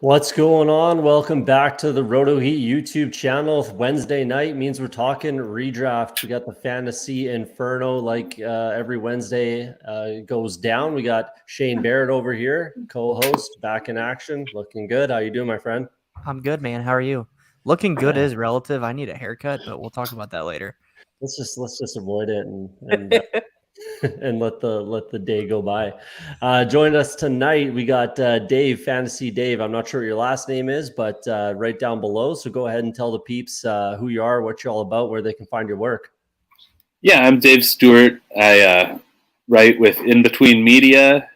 What's going on? Welcome back to the Roto Heat YouTube channel. Wednesday night means we're talking redraft. We got the Fantasy Inferno like every Wednesday goes down. We got Shane Barrett over here, co-host, back in action. Looking good. How you doing, my friend? I'm good, man. How are you? Looking good is relative. I need a haircut, but we'll talk about that later. Let's just avoid it and and let the day go by. Join us tonight. We got Dave, Fantasy Dave. I'm not sure what your last name is, but right down below. So go ahead and tell the peeps who you are, what you're all about, where they can find your work. Yeah, I'm Dave Stewart. I write with In Between Media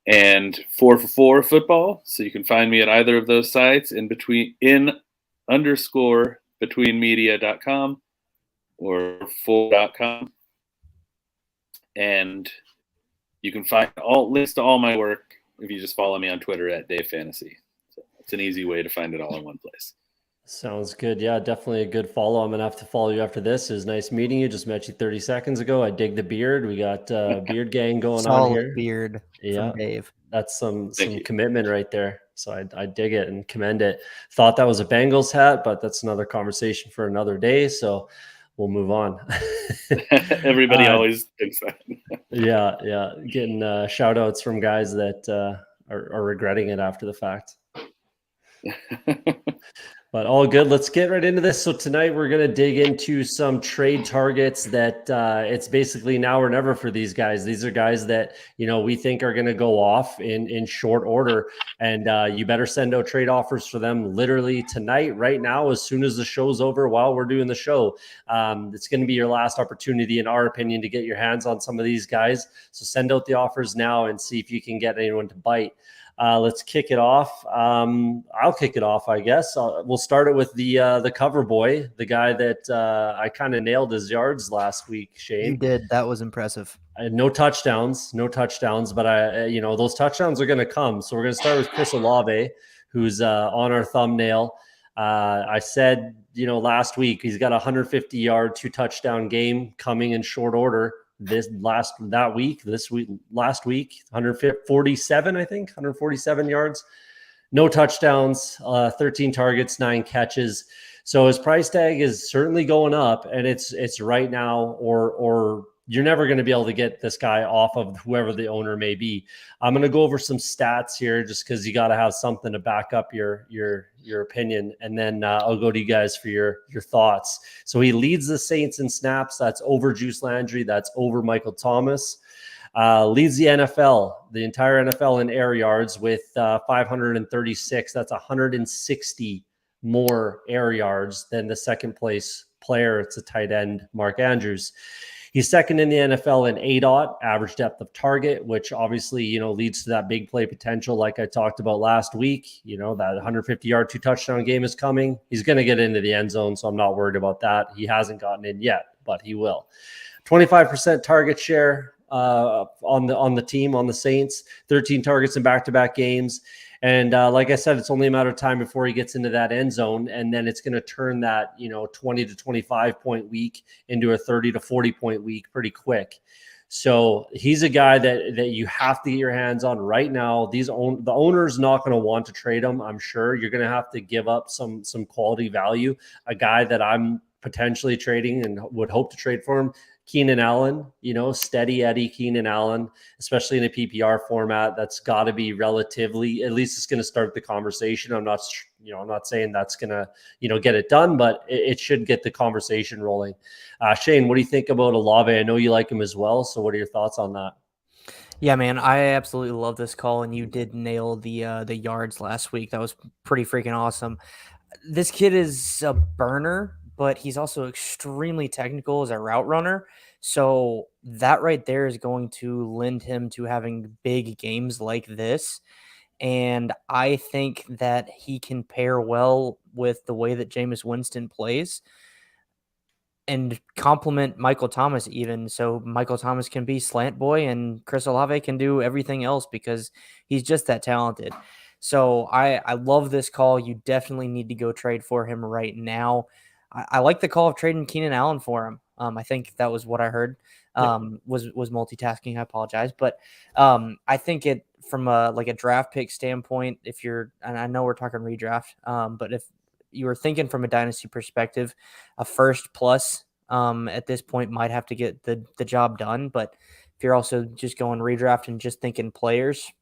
and 4for4 Football. So you can find me at either of those sites, in_betweenmedia.com or 4.com. And you can find links to all my work if you just follow me on Twitter at DaveFantasy. So it's an easy way to find it all in one place. Sounds good. Yeah, definitely a good follow. I'm going to have to follow you after this. It was nice meeting you. Just met you 30 seconds ago. I dig the beard. We got beard gang going on here. Beard from Dave. That's some commitment right there. So I dig it and commend it. Thought that was a Bengals hat, but that's another conversation for another day. So we'll move on. Everybody always thinks that. yeah. Getting shout outs from guys that are regretting it after the fact. But all good. Let's get right into this. So tonight we're going to dig into some trade targets that it's basically now or never for these guys. These are guys that, we think are going to go off in short order. And you better send out trade offers for them literally tonight, right now, as soon as the show's over while we're doing the show. It's going to be your last opportunity, in our opinion, to get your hands on some of these guys. So send out the offers now and see if you can get anyone to bite. Let's kick it off. I'll kick it off, I guess. We'll start it with the cover boy, the guy that I kind of nailed his yards last week, Shane. You did. That was impressive. No touchdowns, but those touchdowns are going to come. So we're going to start with Chris Olave, who's on our thumbnail. I said, last week, he's got a 150-yard, 2-touchdown game coming in short order. Last week, 147, I think, 147 yards, no touchdowns, 13 targets, 9 catches. So his price tag is certainly going up, and it's right now, or you're never going to be able to get this guy off of whoever the owner may be. I'm going to go over some stats here just because you got to have something to back up your opinion. And then I'll go to you guys for your thoughts. So he leads the Saints in snaps. That's over Juice Landry. That's over Michael Thomas. Leads the entire NFL in air yards with 536. That's 160 more air yards than the second place player. It's a tight end, Mark Andrews. He's second in the NFL in ADOT, average depth of target, which obviously, leads to that big play potential like I talked about last week. That 150-yard, 2-touchdown game is coming. He's going to get into the end zone, so I'm not worried about that. He hasn't gotten in yet, but he will. 25% target share on the team, on the Saints, 13 targets in back-to-back games. And like I said, it's only a matter of time before he gets into that end zone. And then it's going to turn that, 20 to 25 point week into a 30 to 40 point week pretty quick. So he's a guy that you have to get your hands on right now. The owner's not going to want to trade him. I'm sure you're going to have to give up some quality value. A guy that I'm potentially trading and would hope to trade for him, Keenan Allen, steady Eddie Keenan Allen, especially in a PPR format. That's got to be relatively, at least it's going to start the conversation. I'm not saying that's going to, get it done, but it should get the conversation rolling. Shane, what do you think about Olave? I know you like him as well. So what are your thoughts on that? Yeah, man, I absolutely love this call, and you did nail the yards last week. That was pretty freaking awesome. This kid is a burner, but he's also extremely technical as a route runner. So that right there is going to lend him to having big games like this. And I think that he can pair well with the way that Jameis Winston plays and complement Michael Thomas even. So Michael Thomas can be slant boy and Chris Olave can do everything else because he's just that talented. So I love this call. You definitely need to go trade for him right now. I like the call of trading Keenan Allen for him. I think that was what I heard. Was multitasking. I apologize. But I think it from a draft pick standpoint, and I know we're talking redraft, but if you were thinking from a dynasty perspective, a first plus at this point might have to get the job done. But if you're also just going redraft and just thinking players,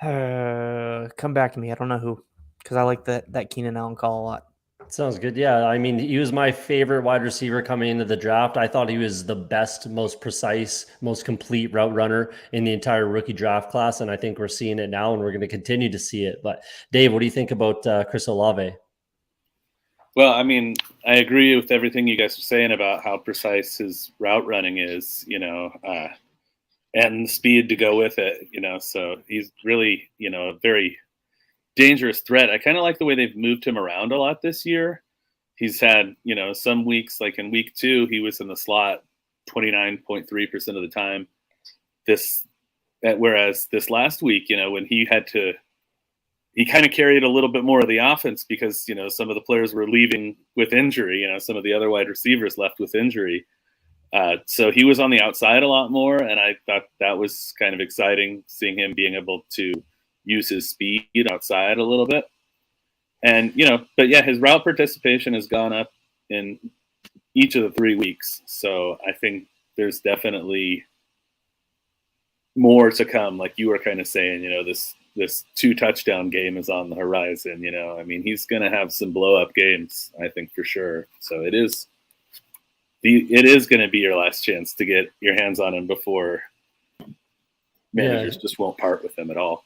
come back to me. I don't know who, because I like that Keenan Allen call a lot. Sounds good. Yeah. I mean, he was my favorite wide receiver coming into the draft. I thought he was the best, most precise, most complete route runner in the entire rookie draft class. And I think we're seeing it now, and we're going to continue to see it. But Dave, what do you think about Chris Olave? Well, I mean, I agree with everything you guys are saying about how precise his route running is, and the speed to go with it, so he's really, a very dangerous threat. I kind of like the way they've moved him around a lot this year. He's had, some weeks, like in week 2, he was in the slot 29.3% of the time. Whereas this last week, when he kind of carried a little bit more of the offense because, some of the players were leaving with injury, some of the other wide receivers left with injury. So he was on the outside a lot more, and I thought that was kind of exciting, seeing him being able to use his speed outside a little bit. And, but yeah, his route participation has gone up in each of the 3 weeks. So I think there's definitely more to come. Like you were kind of saying, this 2 touchdown game is on the horizon. I mean, he's going to have some blow up games, I think, for sure. So it is going to be your last chance to get your hands on him before managers just won't part with him at all.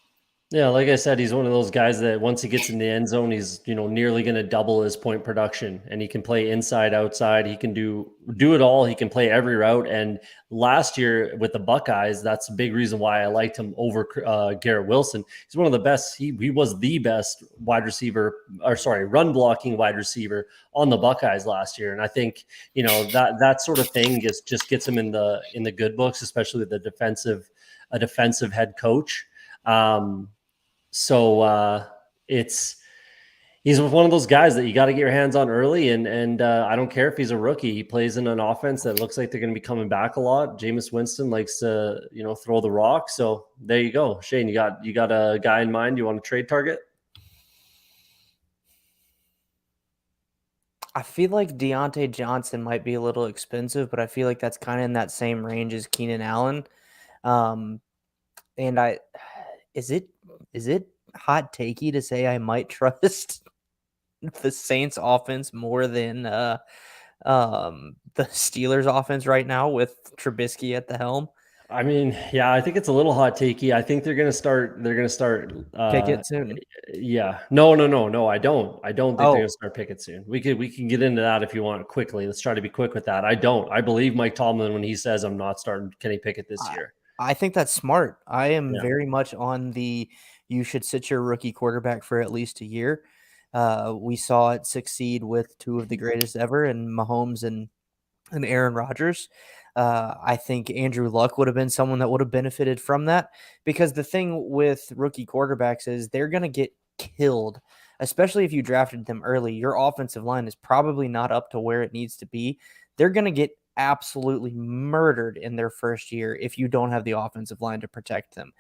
Yeah, like I said, he's one of those guys that once he gets in the end zone, he's nearly going to double his point production, and he can play inside, outside. He can do it all. He can play every route. And last year with the Buckeyes, that's a big reason why I liked him over Garrett Wilson. He's one of the best. He was the best run blocking wide receiver on the Buckeyes last year. And I think that sort of thing just gets him in the good books, especially with a defensive head coach. He's one of those guys that you got to get your hands on early, and I don't care if he's a rookie. He plays in an offense that looks like they're going to be coming back a lot. Jameis Winston likes to, throw the rock. So there you go. Shane, you got a guy in mind you want to trade target? I feel like Deontay Johnson might be a little expensive, but I feel like that's kind of in that same range as Keenan Allen. And is it hot takey to say I might trust the Saints offense more than the Steelers offense right now with Trubisky at the helm? I mean, yeah, I think it's a little hot takey. I think they're going to start Pickett soon. Yeah. No, I don't think they're going to start Pickett soon. We can get into that if you want quickly. Let's try to be quick with that. I believe Mike Tomlin when he says I'm not starting Kenny Pickett this year. I think that's smart. I am very much on you should sit your rookie quarterback for at least a year. We saw it succeed with 2 of the greatest ever in Mahomes and Aaron Rodgers. I think Andrew Luck would have been someone that would have benefited from that, because the thing with rookie quarterbacks is they're going to get killed, especially if you drafted them early. Your offensive line is probably not up to where it needs to be. They're going to get absolutely murdered in their first year if you don't have the offensive line to protect them.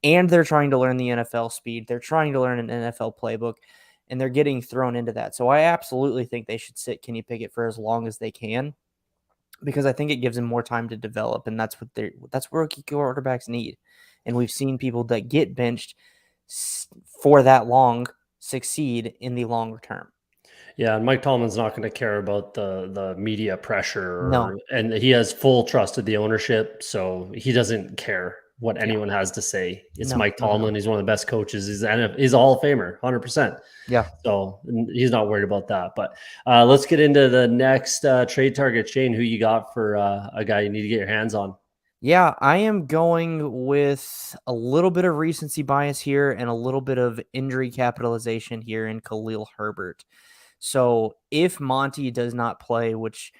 And they're trying to learn the NFL speed. They're trying to learn an NFL playbook, and they're getting thrown into that. So I absolutely think they should sit Kenny Pickett for as long as they can, because I think it gives him more time to develop, and that's what rookie quarterbacks need. And we've seen people that get benched for that long succeed in the longer term. Yeah, and Mike Tomlin's not going to care about the media pressure. No. And he has full trust of the ownership, so he doesn't care what anyone has to say. It's Mike Tomlin. He's one of the best coaches. He's a Hall of Famer, 100%. Yeah. So he's not worried about that. But let's get into the next trade target. Shane, who you got for a guy you need to get your hands on? Yeah, I am going with a little bit of recency bias here and a little bit of injury capitalization here in Khalil Herbert. So if Monty does not play, which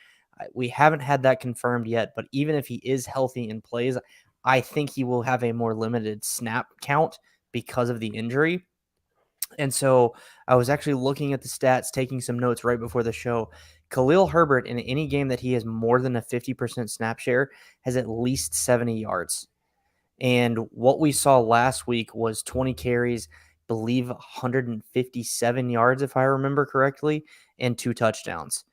we haven't had that confirmed yet, but even if he is healthy and plays, I think he will have a more limited snap count because of the injury. And so I was actually looking at the stats, taking some notes right before the show. Khalil Herbert, in any game that he has more than a 50% snap share, has at least 70 yards. And what we saw last week was 20 carries, believe 157 yards, if I remember correctly, and 2 touchdowns.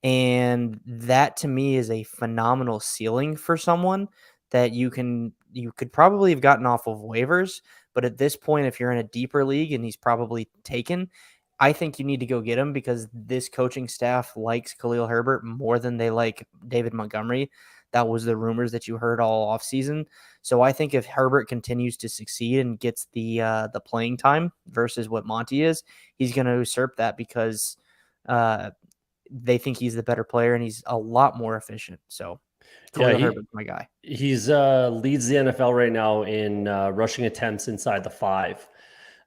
And that to me is a phenomenal ceiling for someone that you could probably have gotten off of waivers. But at this point, if you're in a deeper league and he's probably taken, I think you need to go get him because this coaching staff likes Khalil Herbert more than they like David Montgomery. That was the rumors that you heard all offseason. So I think if Herbert continues to succeed and gets the playing time versus what Monty is, he's going to usurp that because they think he's the better player and he's a lot more efficient. So Khalil Herbert's my guy. He's leads the NFL right now in rushing attempts inside the 5.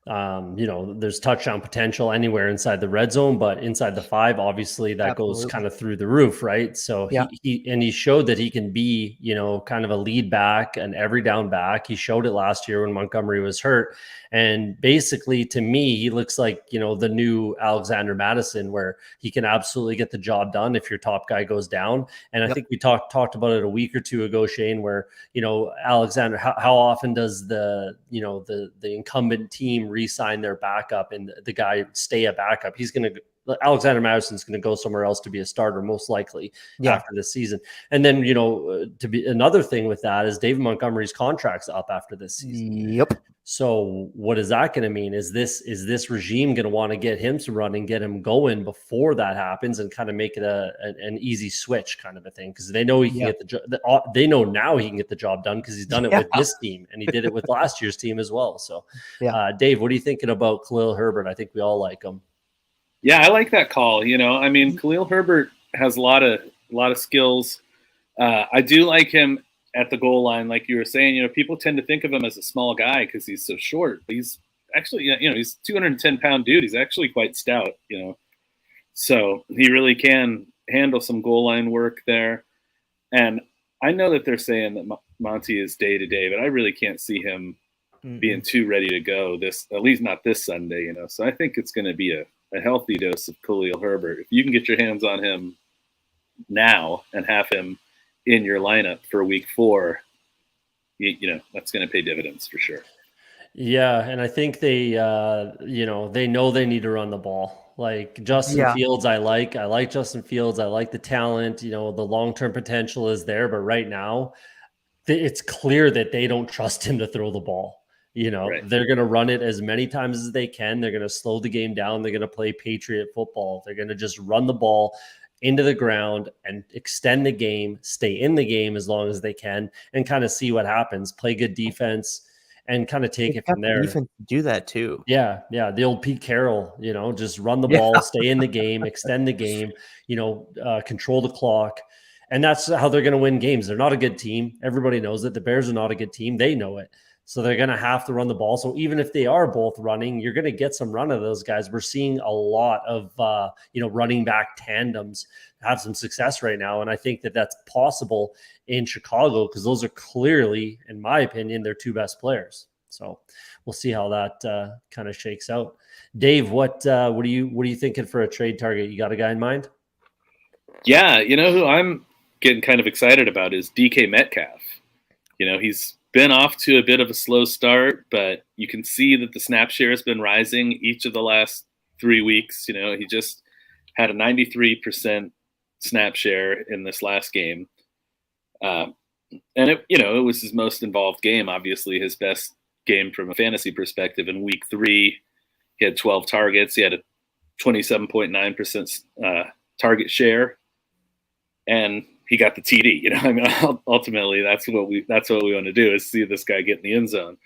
There's touchdown potential anywhere inside the red zone, but inside the 5, obviously that goes kind of through the roof, right? So he showed that he can be, kind of a lead back, an every down back. He showed it last year when Montgomery was hurt. And basically, to me, he looks like, the new Alexander Madison, where he can absolutely get the job done if your top guy goes down. And I think we talked about it a week or two ago, Shane, where, Alexander, how often does the incumbent team re-sign their backup and the guy stay a backup? Alexander Madison's going to go somewhere else to be a starter, most likely after this season. And then, to be another thing with that is David Montgomery's contract's up after this season. Yep. So what is that going to mean? Is this regime going to want to get him some running, get him going before that happens, and kind of make it an easy switch kind of a thing? Because they know he can get the job. They know now he can get the job done because he's done it with this team, and he did it with last year's team as well. So, Dave, what are you thinking about Khalil Herbert? I think we all like him. Yeah, I like that call. Khalil Herbert has a lot of skills. I do like him at the goal line, like you were saying. People tend to think of him as a small guy because he's so short. But he's actually, he's a 210-pound dude. He's actually quite stout. So he really can handle some goal line work there. And I know that they're saying that Monty is day to day, but I really can't see him being too ready to go at least not this Sunday. So I think it's going to be a healthy dose of Khalil Herbert. If you can get your hands on him now and have him in your lineup for week 4, that's going to pay dividends for sure. Yeah. And I think they know they need to run the ball. Like Justin Fields, I like Justin Fields. I like the talent, the long-term potential is there, but right now it's clear that they don't trust him to throw the ball. They're going to run it as many times as they can. They're going to slow the game down. They're going to play Patriot football. They're going to just run the ball into the ground and extend the game, stay in the game as long as they can, and kind of see what happens. Play good defense and kind of take it from there. Defense do that too. Yeah. The old Pete Carroll, just run the ball, stay in the game, extend the game, control the clock. And that's how they're going to win games. They're not a good team. Everybody knows it. The Bears are not a good team. They know it. So they're going to have to run the ball. So even if they are both running, you're going to get some run of those guys. We're seeing a lot of, running back tandems have some success right now. And I think that that's possible in Chicago because those are clearly, in my opinion, their 2 best players. So we'll see how that kind of shakes out. Dave, what are you thinking for a trade target? You got a guy in mind? Yeah. Who I'm getting kind of excited about is DK Metcalf. He's been off to a bit of a slow start, but you can see that the snap share has been rising each of the last 3 weeks. He just had a 93% snap share in this last game. And it was his most involved game, obviously his best game from a fantasy perspective. In week 3, he had 12 targets. He had a 27.9% target share. And he got the TD. Ultimately, that's what we want to do is see this guy get in the end zone.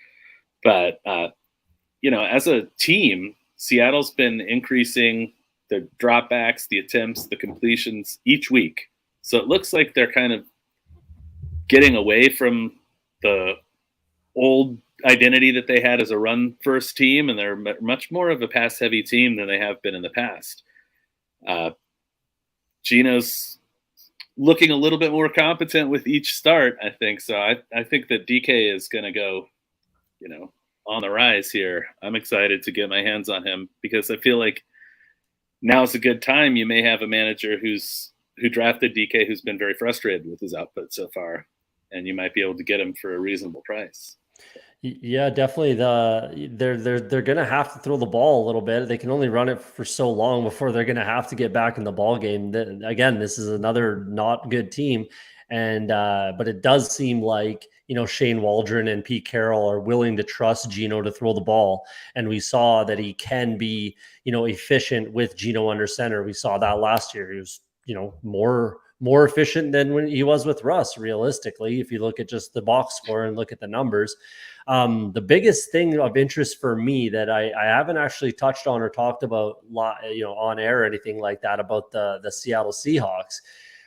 But as a team, Seattle's been increasing the dropbacks, the attempts, the completions each week. So it looks like they're kind of getting away from the old identity that they had as a run-first team, and they're much more of a pass-heavy team than they have been in the past. Geno's looking a little bit more competent with each start, I think. So I think that DK is going to go, on the rise here. I'm excited to get my hands on him because I feel like now's a good time. You may have a manager who drafted DK who's been very frustrated with his output so far, and you might be able to get him for a reasonable price. Yeah, definitely. They're gonna have to throw the ball a little bit. They can only run it for so long before they're gonna have to get back in the ball game. Again, this is another not good team, and but it does seem like Shane Waldron and Pete Carroll are willing to trust Geno to throw the ball, and we saw that he can be efficient with Geno under center. We saw that last year. He was more efficient than when he was with Russ. Realistically, if you look at just the box score and look at the numbers. The biggest thing of interest for me that I haven't actually touched on or talked about, on air or anything like that about the Seattle Seahawks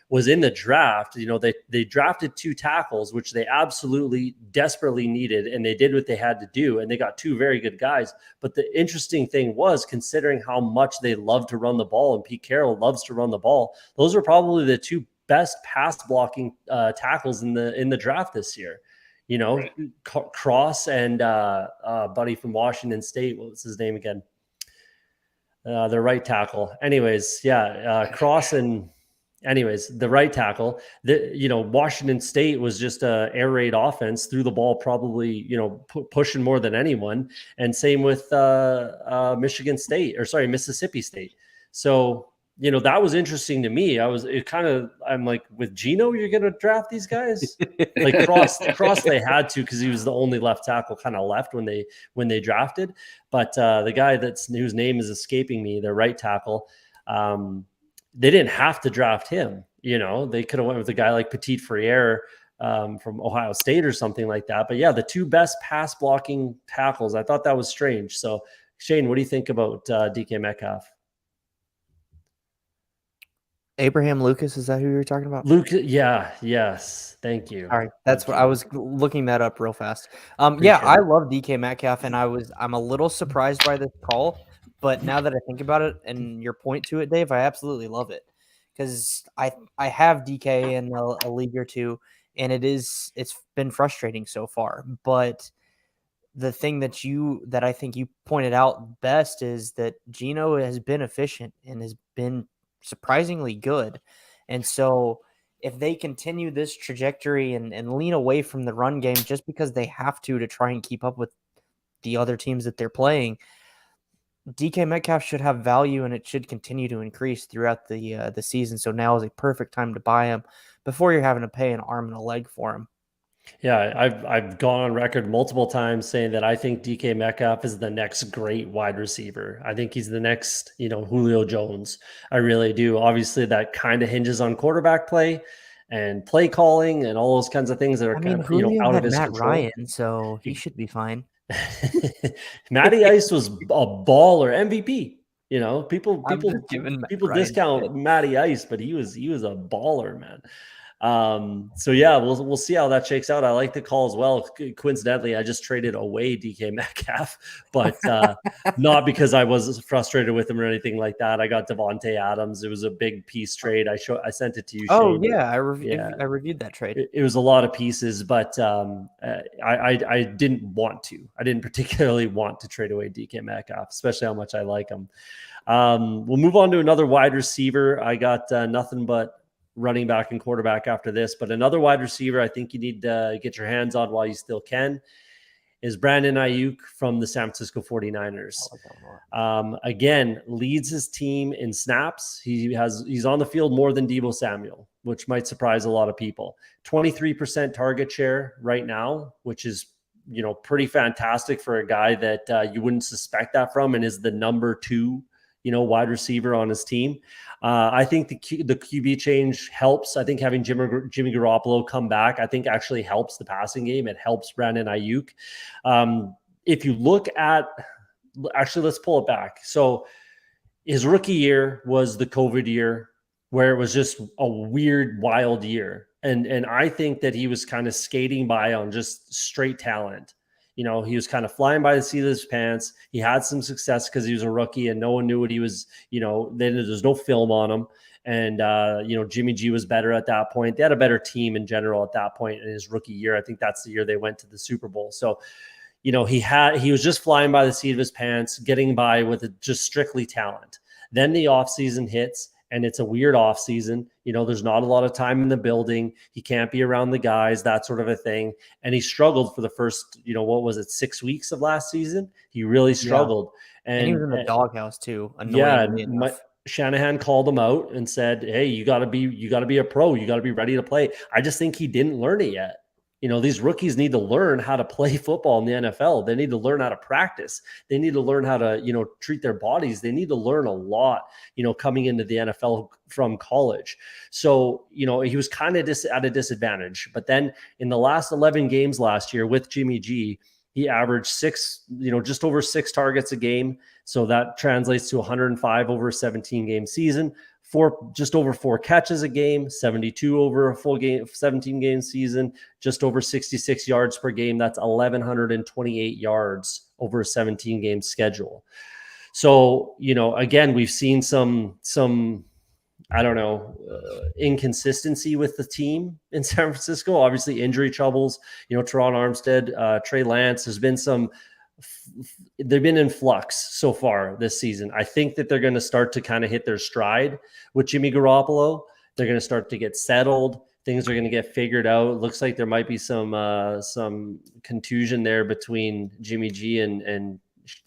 was in the draft. They drafted 2 tackles, which they absolutely desperately needed, and they did what they had to do, and they got 2 very good guys. But the interesting thing was, considering how much they love to run the ball, and Pete Carroll loves to run the ball, those are probably the 2 best pass blocking tackles in the draft this year. Right. Cross and buddy from Washington State. What was his name again? The right tackle. Anyways, Cross and the right tackle. Washington State was just a air raid offense, threw the ball probably, pushing more than anyone. And same with Mississippi State. So that was interesting to me. I'm like, with Geno, you're going to draft these guys? Like Cross they had to, because he was the only left tackle kind of left when they drafted. But the guy whose name is escaping me, the right tackle, they didn't have to draft him. They could have went with a guy like Petit Frere from Ohio State or something like that. But yeah, the 2 best pass blocking tackles, I thought that was strange. So Shane, what do you think about DK Metcalf? Abraham Lucas, is that who you were talking about? Lucas, yeah, yes, thank you. All right, that's what I was looking that up real fast. I love DK Metcalf, and I'm a little surprised by this call, but now that I think about it and your point to it, Dave, I absolutely love it, because I have DK in a league or 2, and it's been frustrating so far. But the thing that I think you pointed out best is that Geno has been efficient and has been surprisingly good. And so if they continue this trajectory and lean away from the run game just because they have to try and keep up with the other teams that they're playing, DK Metcalf should have value, and it should continue to increase throughout the season. So now is a perfect time to buy him before you're having to pay an arm and a leg for him. Yeah, I've gone on record multiple times saying that I think DK Metcalf is the next great wide receiver. I think he's the next, Julio Jones. I really do. Obviously, that kind of hinges on quarterback play and play calling and all those kinds of things that are kind of out of his control. Ryan, so he should be fine. Matty Ice was a baller, MVP. People discount Matty Ice, but he was a baller, man. So yeah, we'll see how that shakes out. I like the call as well. Coincidentally, I just traded away DK Metcalf, but not because I was frustrated with him or anything like that. I got Devontae Adams. It was a big piece trade. I sent it to you. Oh, Shane. yeah, I reviewed that trade. It was a lot of pieces, but I didn't want to. I didn't particularly want to trade away DK Metcalf, especially how much I like him. We'll move on to another wide receiver. I got nothing but running back and quarterback after this, but another wide receiver I think you need to get your hands on while you still can is Brandon Aiyuk from the San Francisco 49ers. Again, leads his team in snaps. He's on the field more than Deebo Samuel, which might surprise a lot of people. 23% target share right now, which is pretty fantastic for a guy that you wouldn't suspect that from, and is the number 2 wide receiver on his team. I think the QB change helps. I think having Jimmy Garoppolo come back, I think actually helps the passing game. It helps Brandon Aiyuk. If you look at, actually, let's pull it back. So his rookie year was the COVID year, where it was just a weird, wild year. And I think that he was kind of skating by on just straight talent. He was kind of flying by the seat of his pants. He had some success because he was a rookie and no one knew what he was, there's no film on him. And, Jimmy G was better at that point. They had a better team in general at that point in his rookie year. I think that's the year they went to the Super Bowl. So, he was just flying by the seat of his pants, getting by with just strictly talent. Then the offseason hits and it's a weird off season. There's not a lot of time in the building. He can't be around the guys, that sort of a thing. And he struggled for the first, what was it, 6 weeks of last season? He really struggled. And he was in the doghouse too. Yeah, enough. Shanahan called him out and said, "Hey, you got to be a pro. You got to be ready to play." I just think he didn't learn it yet. These rookies need to learn how to play football in the NFL. They need to learn how to practice. They need to learn how to, treat their bodies. They need to learn a lot, coming into the NFL from college. So, he was kind of at a disadvantage. But then in the last 11 games last year with Jimmy G, he averaged just over 6 targets a game. So that translates to 105 over a 17-game season, just over 4 catches a game, 72 over a full game, 17-game season, just over 66 yards per game. That's 1,128 yards over a 17-game schedule. So, again, we've seen some inconsistency with the team in San Francisco. Obviously, injury troubles. Teron Armstead, Trey Lance. There's been they've been in flux so far this season. I think that they're going to start to kind of hit their stride with Jimmy Garoppolo. They're going to start to get settled. Things are going to get figured out. It looks like there might be some contusion there between Jimmy G and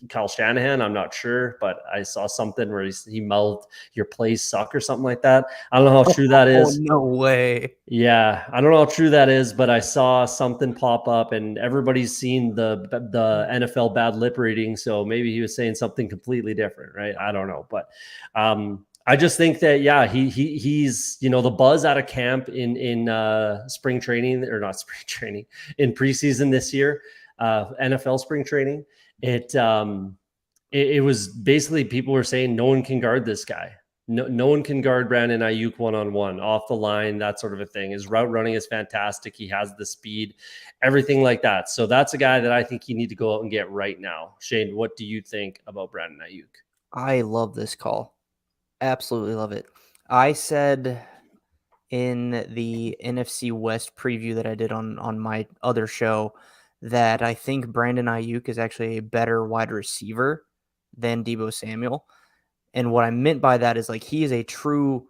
Kyle Shanahan. I'm not sure, but I saw something where he mouthed "your plays suck" or something like that. I don't know how true that is. Oh, no way. Yeah, I don't know how true that is, but I saw something pop up, and everybody's seen the NFL bad lip reading, so maybe he was saying something completely different, right? I don't know, but I just think that he's the buzz out of camp in spring training, or not spring training, in preseason this year, NFL spring training. It was basically people were saying no one can guard this guy. No one can guard Brandon Aiyuk one-on-one, off the line, that sort of a thing. His route running is fantastic. He has the speed, everything like that. So that's a guy that I think you need to go out and get right now. Shane, what do you think about Brandon Aiyuk? I love this call. Absolutely love it. I said in the NFC West preview that I did on my other show that I think Brandon Aiyuk is actually a better wide receiver than Deebo Samuel. And what I meant by that is he is a true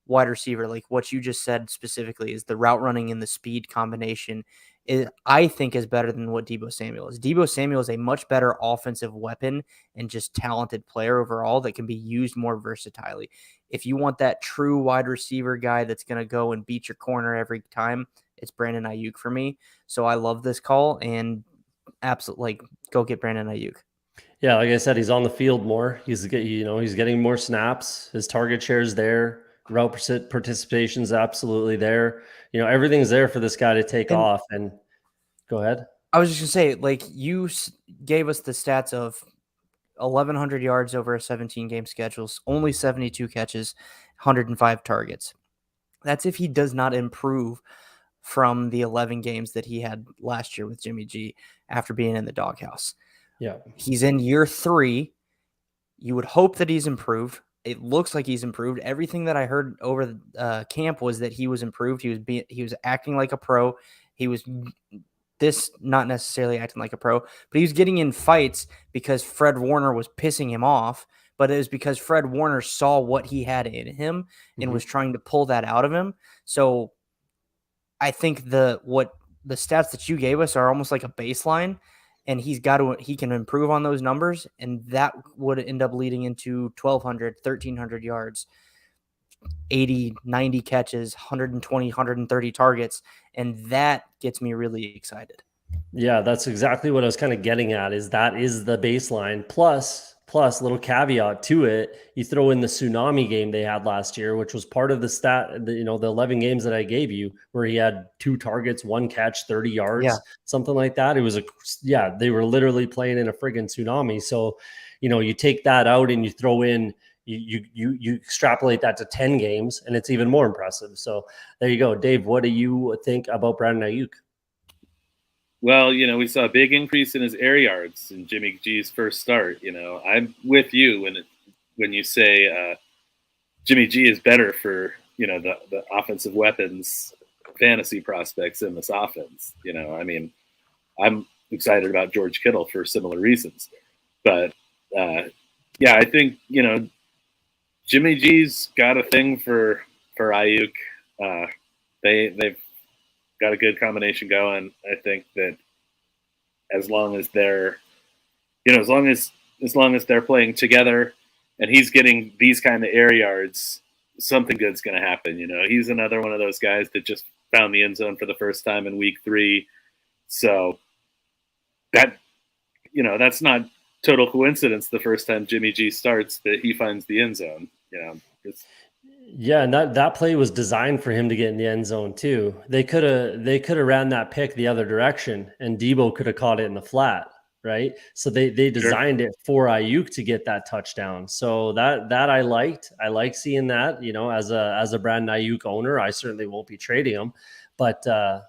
wide receiver. Like what you just said specifically is the route running and the speed combination I think is better than what Deebo Samuel is. Deebo Samuel is a much better offensive weapon and just talented player overall that can be used more versatilely. If you want that true wide receiver guy that's going to go and beat your corner every time, it's Brandon Aiyuk for me. So I love this call and absolutely go get Brandon Aiyuk. Yeah, like I said, he's on the field more. He's getting more snaps. His target share is there. Route participation is absolutely there. Everything's there for this guy to take off. And go ahead. I was just gonna say, you gave us the stats of 1,100 yards over a 17-game schedule, only 72 catches, 105 targets. That's if he does not improve from the 11 games that he had last year with Jimmy G after being in the doghouse. Yeah. He's in year 3. You would hope that he's improved. It looks like he's improved. Everything that I heard over the camp was that he was improved. He was acting like a pro. He was not necessarily acting like a pro, but he was getting in fights because Fred Warner was pissing him off. But it was because Fred Warner saw what he had in him and was trying to pull that out of him. So I think the stats that you gave us are almost like a baseline, and he can improve on those numbers, and that would end up leading into 1,200, 1,300 yards, 80, 90 catches, 120, 130 targets, and that gets me really excited. Yeah, that's exactly what I was kind of getting at, is that is the baseline. Plus little caveat to it, you throw in the tsunami game they had last year, which was part of the the 11 games that I gave you, where he had 2 targets, 1 catch, 30 yards, something like that. It was they were literally playing in a friggin' tsunami. So, you take that out and you throw in, you extrapolate that to 10 games, and it's even more impressive. So there you go. Dave, what do you think about Brandon Aiyuk? Well, we saw a big increase in his air yards in Jimmy G's first start. I'm with you when you say Jimmy G is better for, the offensive weapons fantasy prospects in this offense. I'm excited about George Kittle for similar reasons. But, I think, Jimmy G's got a thing for Aiyuk. They've got a good combination going. I think that as long as they're, as long as they're playing together, and he's getting these kind of air yards, something good's going to happen. He's another one of those guys that just found the end zone for the first time in week 3. So that, that's not total coincidence. The first time Jimmy G starts that he finds the end zone, Yeah, and that play was designed for him to get in the end zone too. They could have ran that pick the other direction, and Debo could have caught it in the flat, right? So they designed it for Aiyuk to get that touchdown. So that I liked. I like seeing that. As a Brandon Aiyuk owner, I certainly won't be trading him, but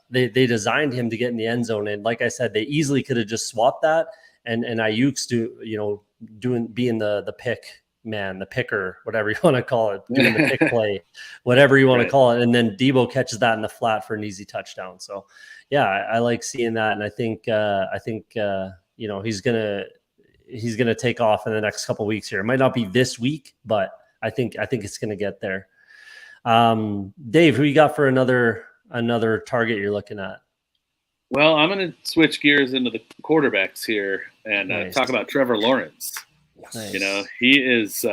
they designed him to get in the end zone, and like I said, they easily could have just swapped that, and Aiyuk's being the pick man, the picker, whatever you want to call it, doing the pick play, whatever you want to call it. And then Debo catches that in the flat for an easy touchdown. So yeah, I like seeing that. And I think he's going to take off in the next couple of weeks here. It might not be this week, but I think it's going to get there. Dave, who you got for another target you're looking at? Well, I'm going to switch gears into the quarterbacks here and talk about Trevor Lawrence. Nice. He is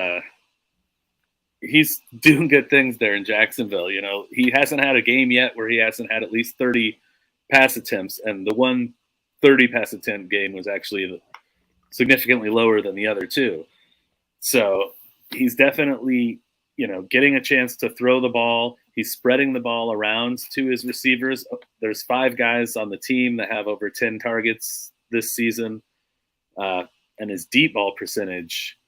he's doing good things there in Jacksonville. He hasn't had a game yet where he hasn't had at least 30 pass attempts, and the one 30 pass attempt game was actually significantly lower than the other two. So he's definitely, getting a chance to throw the ball. He's spreading the ball around to his receivers. There's 5 guys on the team that have over 10 targets this season. And his deep ball percentage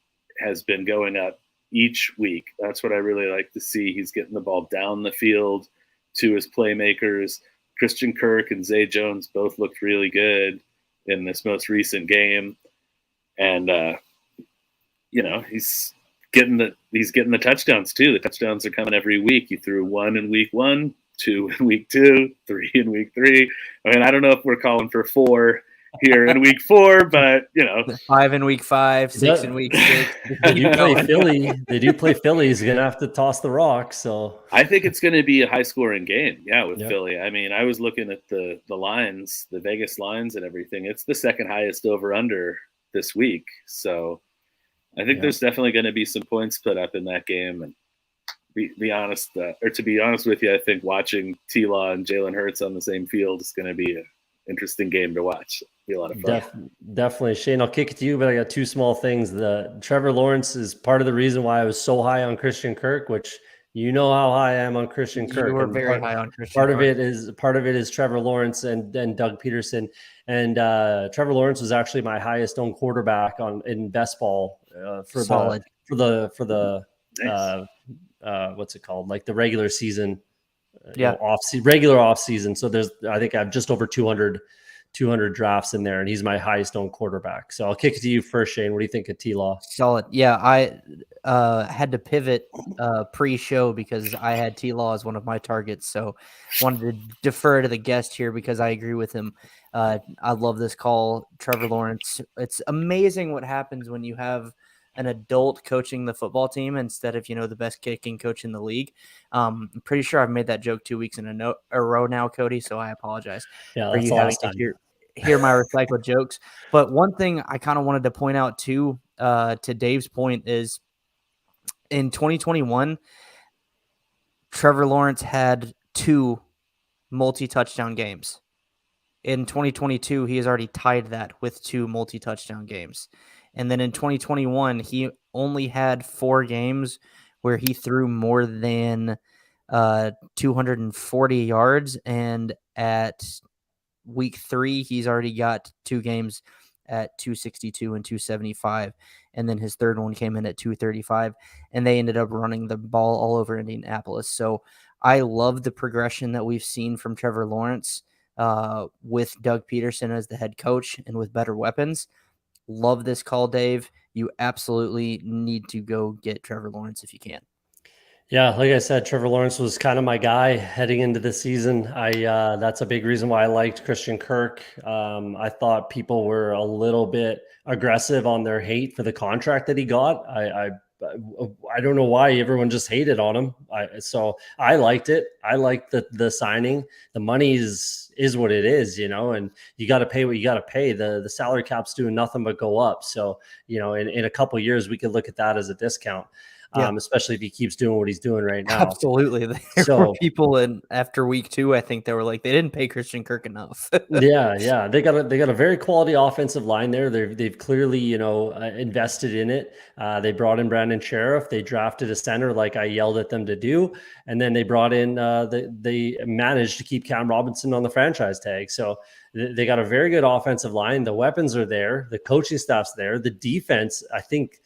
has been going up each week. That's what I really like to see. He's getting the ball down the field to his playmakers. Christian Kirk and Zay Jones both looked really good in this most recent game. And, he's getting the touchdowns too. The touchdowns are coming every week. He threw 1 in week 1, 2 in week 2, 3 in week 3. I mean, I don't know if we're calling for 4 here in week 4, but 5 in week 5, 6 in week 6. They do play Philly. They do play Philly. He's gonna have to toss the rock. So I think it's going to be a high-scoring game. Yeah, with Philly. I mean, I was looking at the lines, the Vegas lines, and everything. It's the second highest over/under this week. So I think there's definitely going to be some points put up in that game. And to be honest with you, I think watching T-Law and Jalen Hurts on the same field is going to be an interesting game to watch. Be a lot of fun. Definitely. Shane, I'll kick it to you, but I got 2 small things. The Trevor Lawrence is part of the reason why I was so high on Christian Kirk, which how high I am on Christian Kirk. You were very high on Christian. Part of it is Trevor Lawrence and Doug Peterson. And Trevor Lawrence was actually my highest owned quarterback in best ball for the what's it called? Like the regular season. Regular off season. So I think I have just over 200 drafts in there, and he's my highest owned quarterback. So I'll kick it to you first, Shane. What do you think of T-Law? Solid. Yeah, I had to pivot pre-show because I had T-Law as one of my targets. So wanted to defer to the guest here because I agree with him. I love this call, Trevor Lawrence. It's amazing what happens when you have an adult coaching the football team instead of, the best kicking coach in the league. I'm pretty sure I've made that joke 2 weeks in a row now, Cody, so I apologize for you having to hear my recycled jokes. But one thing I kind of wanted to point out too, to Dave's point, is in 2021, Trevor Lawrence had 2 multi-touchdown games. In 2022, he has already tied that with 2 multi-touchdown games. And then in 2021, he only had 4 games where he threw more than 240 yards. And at week 3, he's already got 2 games at 262 and 275. And then his third one came in at 235. And they ended up running the ball all over Indianapolis. So I love the progression that we've seen from Trevor Lawrence with Doug Peterson as the head coach and with better weapons. Love this call, Dave. You absolutely need to go get Trevor Lawrence if you can. Yeah, like I said, Trevor Lawrence was kind of my guy heading into the season. That's a big reason why I liked Christian Kirk. I thought people were a little bit aggressive on their hate for the contract that he got. I I don't know why everyone just hated on him. So I liked it. I liked the signing. The money is what it is, and you got to pay what you got to pay. The salary cap's doing nothing but go up. So, in a couple of years, we could look at that as a discount. Especially if he keeps doing what he's doing right now. Absolutely. There were people after week 2, I think they were like, they didn't pay Christian Kirk enough. Yeah. They got a very quality offensive line there. They've clearly, invested in it. They brought in Brandon Sheriff. They drafted a center like I yelled at them to do. And then they brought in, they managed to keep Cam Robinson on the franchise tag. So they got a very good offensive line. The weapons are there. The coaching staff's there. The defense, I think,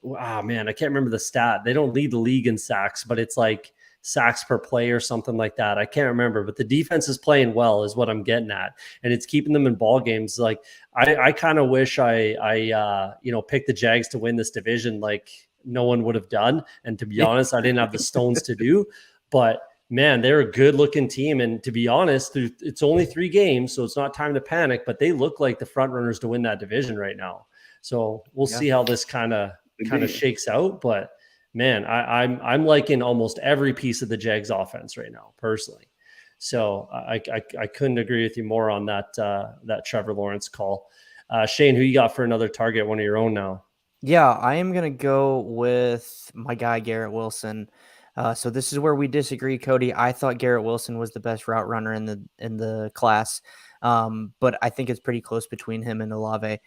oh man, I can't remember the stat. They don't lead the league in sacks, but it's like sacks per play or something like that. I can't remember, but the defense is playing well is what I'm getting at. And it's keeping them in ball games. Like I kind of wish I picked the Jags to win this division like no one would have done. And to be honest, I didn't have the stones to do, but man, they're a good looking team. And to be honest, it's only 3 games, so it's not time to panic, but they look like the front runners to win that division right now. So we'll see how this kind of shakes out, but man, I'm liking almost every piece of the Jags offense right now, personally. So I couldn't agree with you more on that Trevor Lawrence call. Shane, who you got for another target, one of your own now? Yeah, I am gonna go with my guy Garrett Wilson. So this is where we disagree, Cody. I thought Garrett Wilson was the best route runner in the class, but I think it's pretty close between him and Olave.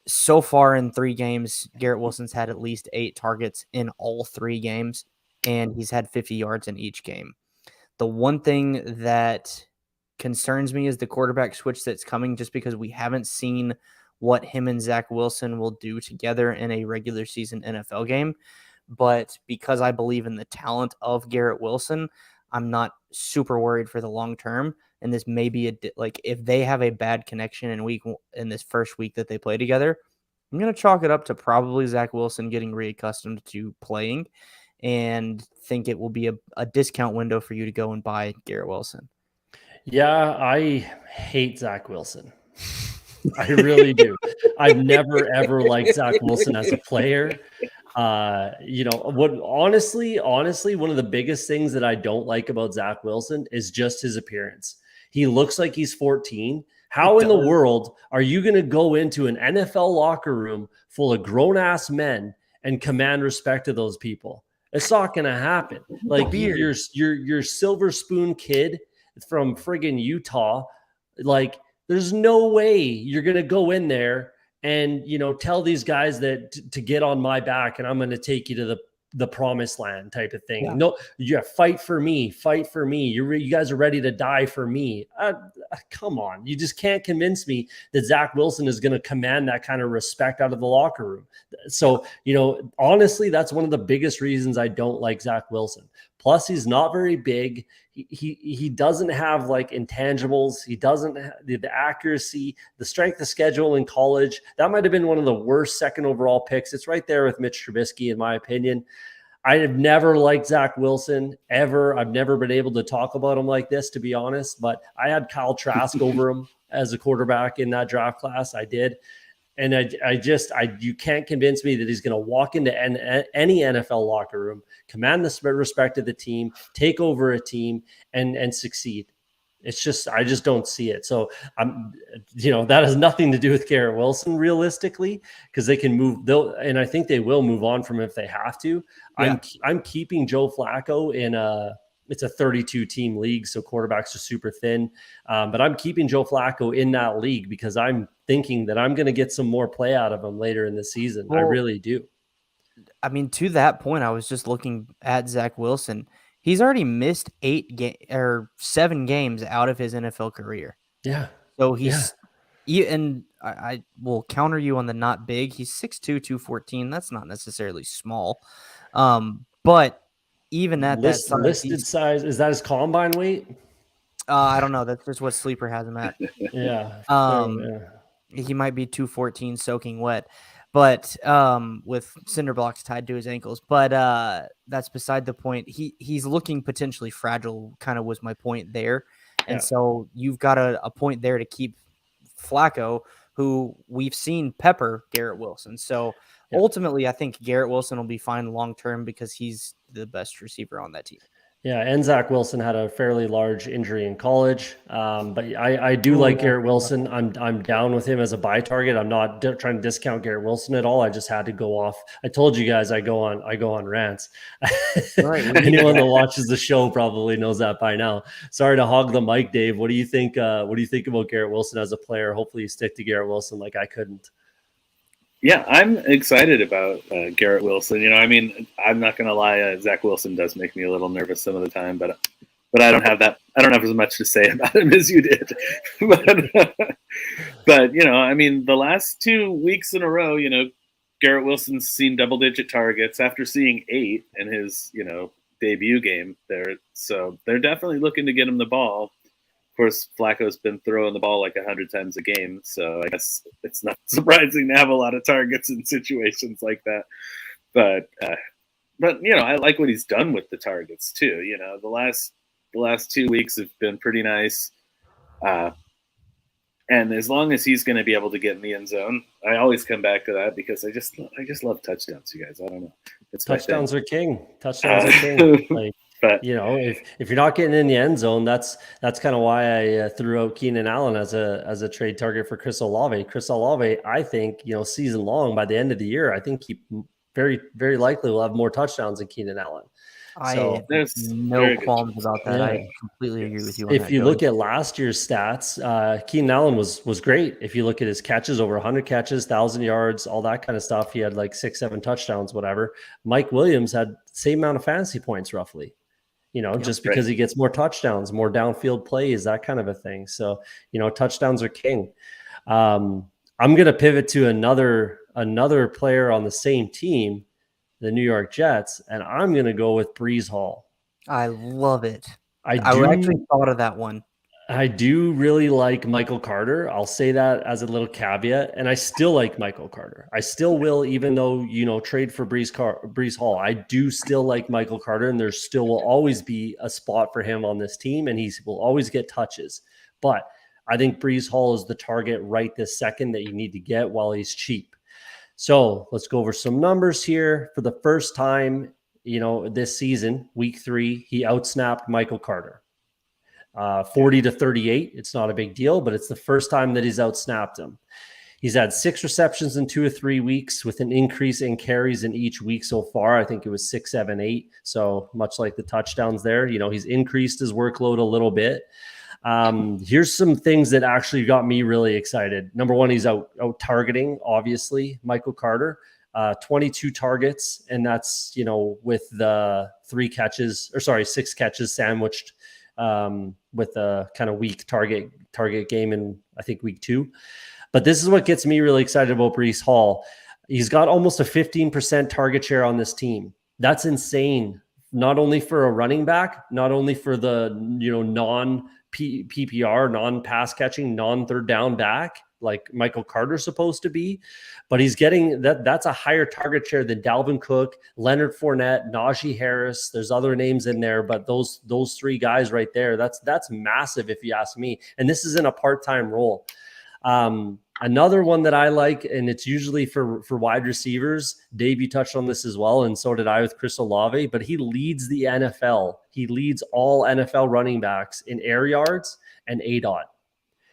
So far in 3 games, Garrett Wilson's had at least 8 targets in all 3 games, and he's had 50 yards in each game. The one thing that concerns me is the quarterback switch that's coming, just because we haven't seen what him and Zach Wilson will do together in a regular season NFL game. But because I believe in the talent of Garrett Wilson, I'm not super worried for the long term. And this may be if they have a bad connection in this first week that they play together, I'm going to chalk it up to probably Zach Wilson getting reaccustomed to playing, and think it will be a discount window for you to go and buy Garrett Wilson. Yeah, I hate Zach Wilson. I really do. I've never, ever liked Zach Wilson as a player. Honestly, one of the biggest things that I don't like about Zach Wilson is just his appearance. He looks like he's 14. How in the world are you going to go into an NFL locker room full of grown-ass men and command respect to those people? It's not going to happen. Like your silver spoon kid from friggin' Utah, like there's no way you're going to go in there and, tell these guys that to get on my back and I'm going to take you to the promised land type of thing. Yeah. No, fight for me. You guys are ready to die for me. Come on. You just can't convince me that Zach Wilson is going to command that kind of respect out of the locker room. So, honestly, that's one of the biggest reasons I don't like Zach Wilson. Plus, he's not very big. He doesn't have intangibles. He doesn't have the accuracy, the strength of schedule in college. That might have been one of the worst second overall picks. It's right there with Mitch Trubisky, in my opinion. I have never liked Zach Wilson ever. I've never been able to talk about him like this, to be honest, but I had Kyle Trask over him as a quarterback in that draft class. I did. And you can't convince me that he's going to walk into any NFL locker room, command the respect of the team, take over a team, and succeed. It's just, I just don't see it. So that has nothing to do with Garrett Wilson realistically, because they can move, and I think they will move on from him if they have to. Yeah. I'm keeping Joe Flacco in it's a 32 team league, so quarterbacks are super thin. But I'm keeping Joe Flacco in that league because I'm thinking that I'm going to get some more play out of him later in the season. Well, I really do. I mean, to that point, I was just looking at Zach Wilson. He's already missed 7 games out of his NFL career. Yeah. So and I will counter you on the not big. He's 6'2", 214. That's not necessarily small. But even at that size, listed size, is that his combine weight? I don't know. That's just what Sleeper has him at. Yeah. He might be 214 soaking wet, but with cinder blocks tied to his ankles. But that's beside the point. He's looking potentially fragile, kind of was my point there. And so you've got a point there to keep Flacco, who we've seen pepper Garrett Wilson. So ultimately, I think Garrett Wilson will be fine long term because he's the best receiver on that team. Yeah, and Zach Wilson had a fairly large injury in college, but I do like Garrett Wilson. I'm down with him as a buy target. I'm not trying to discount Garrett Wilson at all. I just had to go off. I told you guys I go on rants. Right, Anyone that watches the show probably knows that by now. Sorry to hog the mic, Dave. What do you think? What do you think about Garrett Wilson as a player? Hopefully, you stick to Garrett Wilson like I couldn't. Yeah, I'm excited about Garrett Wilson. You know, I mean, I'm not going to lie. Zach Wilson does make me a little nervous some of the time, but I don't have that. I don't have as much to say about him as you did. but you know, I mean, the last 2 weeks in a row, you know, Garrett Wilson's seen double-digit targets after seeing 8 in his, you know, debut game there. So they're definitely looking to get him the ball. Of course, Flacco's been throwing the ball like 100 times a game, so I guess it's not surprising to have a lot of targets in situations like that. But you know, I like what he's done with the targets too. You know, the last 2 weeks have been pretty nice, and as long as he's going to be able to get in the end zone, I always come back to that because I just love touchdowns. You guys, I don't know, it's touchdowns are king. Touchdowns are king. Like, but you know, if you're not getting in the end zone, that's kind of why I threw out Keenan Allen as a trade target for Chris Olave. Chris Olave, I think, you know, season long by the end of the year, I think he very, very likely will have more touchdowns than Keenan Allen. So there's no qualms about that. Yeah. I completely agree with you on that. If you look at last year's stats, Keenan Allen was great. If you look at his catches, over 100 catches, 1,000 yards, all that kind of stuff, he had like 6-7 touchdowns, whatever. Mike Williams had the same amount of fantasy points roughly. You know, just because he gets more touchdowns, more downfield plays, that kind of a thing. So, you know, touchdowns are king. I'm going to pivot to another player on the same team, the New York Jets, and I'm going to go with Breece Hall. I love it. I actually thought of that one. I do really like Michael Carter. I'll say that as a little caveat. And I still like Michael Carter. I still will, even though, you know, trade for Breece Hall. I do still like Michael Carter, and there still will always be a spot for him on this team, and he will always get touches. But I think Breece Hall is the target right this second that you need to get while he's cheap. So let's go over some numbers here. For the first time, you know, this season, week 3, he outsnapped Michael Carter. 40-38. It's not a big deal, but it's the first time that he's outsnapped him. He's had 6 receptions in 2 or 3 weeks with an increase in carries in each week so far. I think it was 6, 7, 8. So much like the touchdowns there, you know, he's increased his workload a little bit. Here's some things that actually got me really excited. Number one, he's out targeting, obviously, Michael Carter. 22 targets, and that's, you know, with the 6 catches sandwiched with a kind of weak target game in, I think, week 2. But this is what gets me really excited about Breece Hall. He's got almost a 15% target share on this team. That's insane. Not only for a running back, not only for the, you know, non-PPR, non-pass catching, non-third down back like Michael Carter's supposed to be, but he's getting that's a higher target share than Dalvin Cook, Leonard Fournette, Najee Harris. There's other names in there, but those 3 guys right there, that's massive if you ask me. And this is in a part-time role. Another one that I like, and it's usually for wide receivers. Dave, you touched on this as well, and so did I with Chris Olave, but he leads the NFL. He leads all NFL running backs in air yards and ADOT,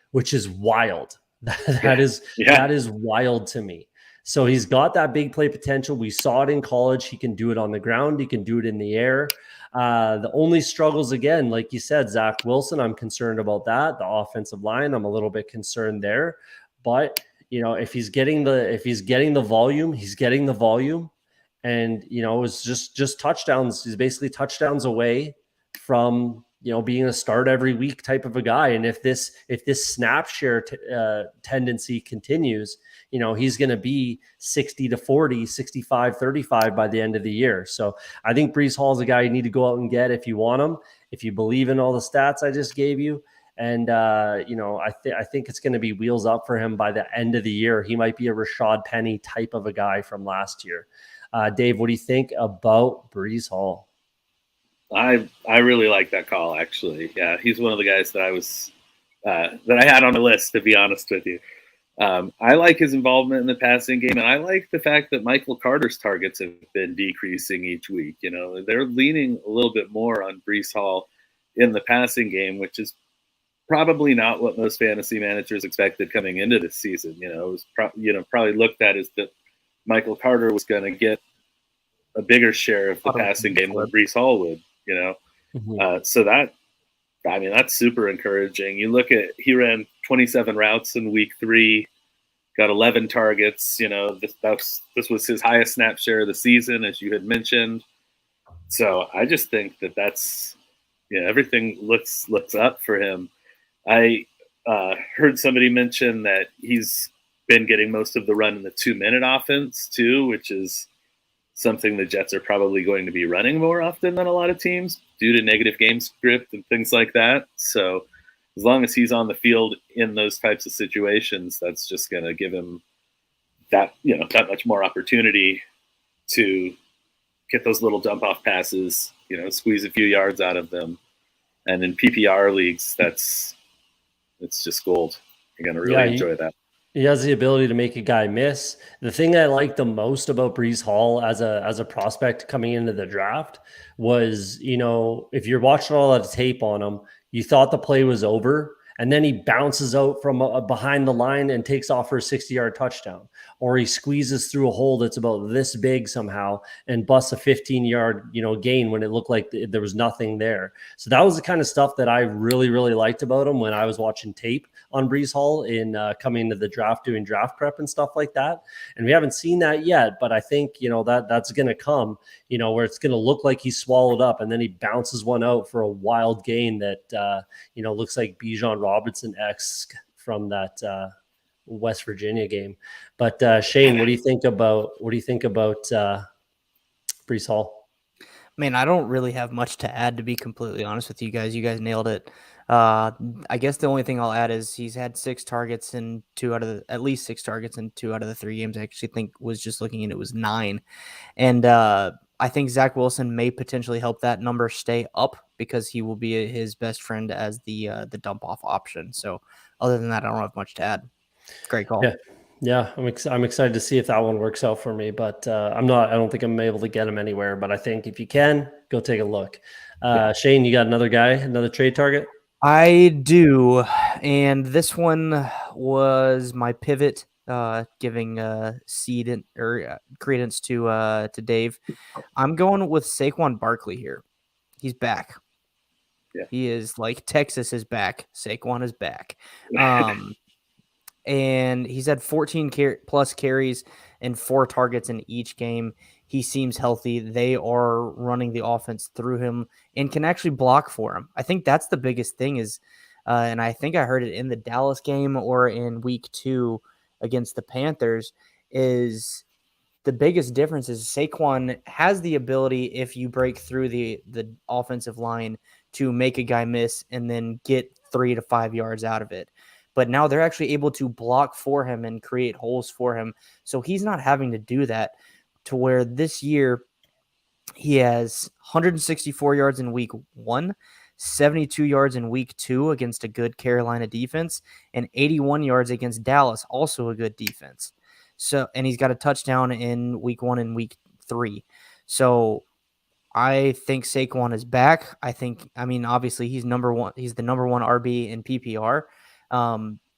which is wild. That is wild to me. So he's got that big play potential. We saw it in college. He can do it on the ground. He can do it in the air. The only struggles, again, like you said, Zach Wilson, I'm concerned about that. The offensive line, I'm a little bit concerned there. But, you know, if he's getting the volume, he's getting the volume. And, you know, it's just touchdowns. He's basically touchdowns away from, you know, being a start every week type of a guy. And if this snap share tendency continues, you know, he's going to be 60-40, 65-35 by the end of the year. So I think Breece Hall is a guy you need to go out and get if you want him, if you believe in all the stats I just gave you. And, you know, I think it's going to be wheels up for him by the end of the year. He might be a Rashad Penny type of a guy from last year. Dave, what do you think about Breece Hall? I really like that call, actually. Yeah, he's one of the guys that I was that I had on the list, to be honest with you. I like his involvement in the passing game, and I like the fact that Michael Carter's targets have been decreasing each week. They're leaning a little bit more on Breece Hall in the passing game, which is probably not what most fantasy managers expected coming into this season. It was probably looked at as that Michael Carter was going to get a bigger share of the passing game than Breece Hall would. So that's super encouraging. You look at, he ran 27 routes in week 3, got 11 targets. This was his highest snap share of the season, as you had mentioned. So I just think that's everything looks up for him. I heard somebody mention that he's been getting most of the run in the 2-minute offense too, which is something the Jets are probably going to be running more often than a lot of teams due to negative game script and things like that. So as long as he's on the field in those types of situations, that's just going to give him that much more opportunity to get those little dump off passes, squeeze a few yards out of them. And in PPR leagues, it's just gold. You're going to really enjoy that. He has the ability to make a guy miss. The thing I like the most about Breece Hall as a prospect coming into the draft was, if you're watching all that tape on him, you thought the play was over, and then he bounces out from behind the line and takes off for a 60-yard touchdown. Or he squeezes through a hole that's about this big somehow and busts a 15-yard, gain when it looked like there was nothing there. So that was the kind of stuff that I really, really liked about him when I was watching tape on Breece Hall in coming into the draft, doing draft prep and stuff like that. And we haven't seen that yet, but I think, that's going to come, where it's going to look like he's swallowed up and then he bounces one out for a wild gain that, looks like Bijan Robinson-esque from that West Virginia game. But Shane, what do you think about Breece Hall? Man, I don't really have much to add, to be completely honest with you guys. You guys nailed it. I guess the only thing I'll add is he's had 6 targets in 2 out of the, at least 6 targets in 2 out of the 3 games. I actually think was just looking and it was 9. And I think Zach Wilson may potentially help that number stay up because he will be his best friend as the dump off option. So other than that, I don't have much to add. Great call. Yeah, I'm excited to see if that one works out for me, but I don't think I'm able to get him anywhere, but I think if you can, go take a look. Shane, you got another guy, another trade target? I do, and this one was my pivot, giving seed or credence to Dave. I'm going with Saquon Barkley here. He's back. Yeah. He is like Texas is back. Saquon is back. And he's had 14 plus carries and 4 targets in each game. He seems healthy. They are running the offense through him and can actually block for him. I think that's the biggest thing is, and I think I heard it in the Dallas game or in week 2 against the Panthers, is the biggest difference is Saquon has the ability, if you break through the offensive line, to make a guy miss and then get 3 to 5 yards out of it. But now they're actually able to block for him and create holes for him. So he's not having to do that, to where this year he has 164 yards in week 1, 72 yards in week 2 against a good Carolina defense, and 81 yards against Dallas, also a good defense. So, and he's got a touchdown in week 1 and week 3. So I think Saquon is back. Obviously he's number 1. He's the number 1 RB in PPR.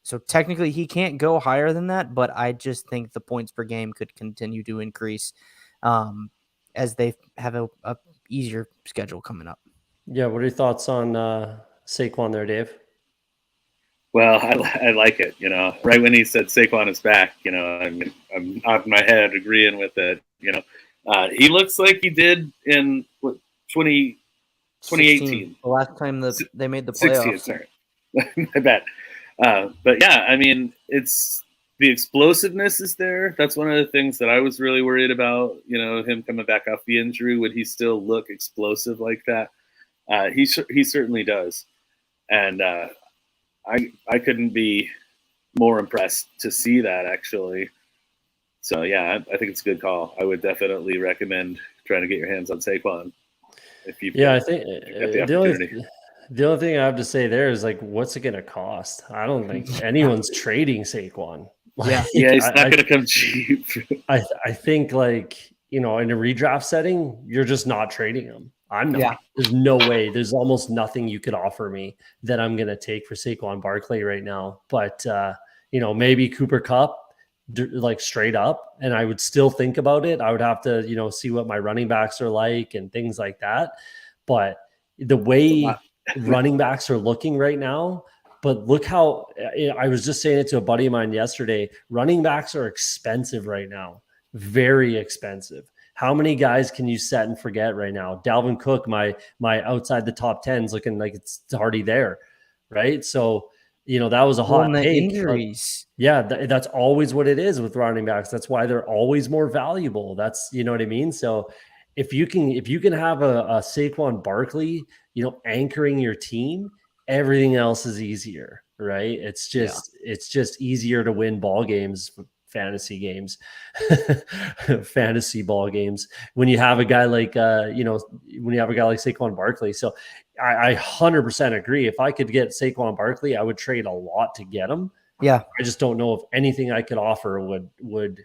So technically he can't go higher than that, but I just think the points per game could continue to increase as they have a easier schedule coming up. Yeah. What are your thoughts on Saquon there, Dave? Well, I like it. Right when he said Saquon is back, I'm off my head agreeing with it. He looks like he did in 2018. 16, the last time they made the playoffs. 16, sorry. My bad. But yeah, it's the explosiveness is there. That's one of the things that I was really worried about, him coming back off the injury. Would he still look explosive like that? He certainly does. And I couldn't be more impressed to see that, actually. So yeah, I think it's a good call. I would definitely recommend trying to get your hands on Saquon. I think the only thing I have to say there is, like, what's it going to cost? I don't think anyone's trading Saquon. Yeah. Yeah, he's not going to come cheap. I think, like, in a redraft setting, you're just not trading him. I'm not. Yeah. There's no way. There's almost nothing you could offer me that I'm going to take for Saquon Barkley right now. But, maybe Cooper Kupp, like straight up, and I would still think about it. I would have to, see what my running backs are like and things like that. But the way running backs are looking right now, but look how I was just saying it to a buddy of mine yesterday. Running backs are expensive right now, very expensive. How many guys can you set and forget right now? Dalvin Cook, my outside the top 10 is looking like it's already there, right? So, that was a hot take. Injuries. Yeah, that's always what it is with running backs. That's why they're always more valuable. That's, you know what I mean? So if you can have a Saquon Barkley, anchoring your team, everything else is easier, right? It's just easier to win ball games, fantasy games, fantasy ball games when you have a guy like Saquon Barkley. So I 100% agree. If I could get Saquon Barkley, I would trade a lot to get him. Yeah. I just don't know if anything I could offer would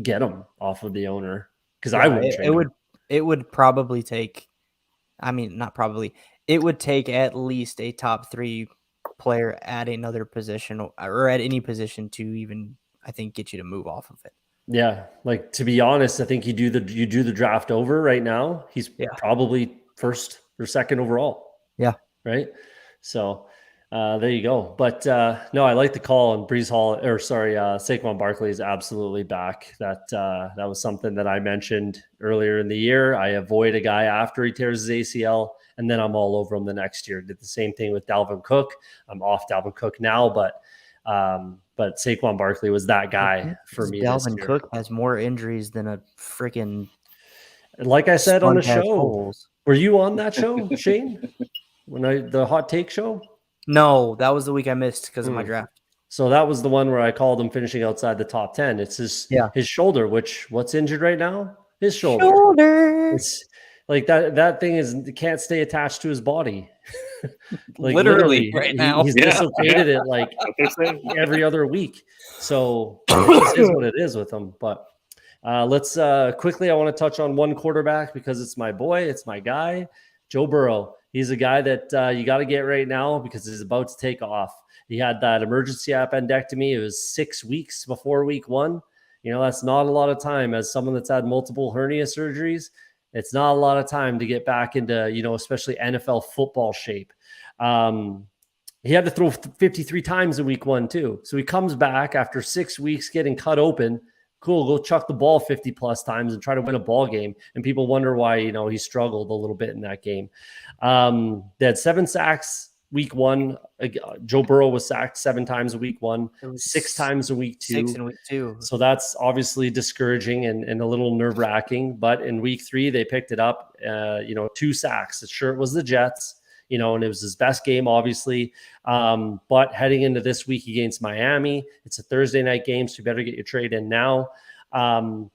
get him off of the owner, because I wouldn't trade him. It would probably take, not probably, it would take at least a top 3 player at another position or at any position to even, I think, get you to move off of it. Yeah, like, to be honest, I think you do the draft over right now. He's probably first or second overall. Yeah. Right. So there you go. But no, I like the call, and Saquon Barkley is absolutely back. That was something that I mentioned earlier in the year. I avoid a guy after he tears his ACL, and then I'm all over him the next year. Did the same thing with Dalvin Cook. I'm off Dalvin Cook now, but Saquon Barkley was that guy for me. Dalvin Cook has more injuries than a freaking. Like I said on the show, were you on that show, Shane? The hot take show? No, that was the week I missed because of my draft. So that was the one where I called him finishing outside the top 10. It's his shoulder, what's injured right now? His shoulder. It's like that thing can't stay attached to his body. Like literally right now. He's dislocated it like every other week. So this is what it is with him. But let's quickly, I want to touch on one quarterback because it's my boy, it's my guy, Joe Burrow. He's a guy that you got to get right now because he's about to take off. He had that emergency appendectomy. It was 6 weeks before week 1. That's not a lot of time. As someone that's had multiple hernia surgeries, it's not a lot of time to get back into, especially NFL football shape. He had to throw 53 times in week 1 too. So he comes back after 6 weeks getting cut open. Cool, go chuck the ball 50 plus times and try to win a ball game. And people wonder why, he struggled a little bit in that game. They had 7 sacks week 1. Joe Burrow was sacked 7 times in week 1, 6 times in week 2. 6 in week 2. So that's obviously discouraging and a little nerve wracking. But in week 3, they picked it up, 2 sacks. Sure, it was the Jets. And it was his best game, obviously. But heading into this week against Miami, it's a Thursday night game, so you better get your trade in now.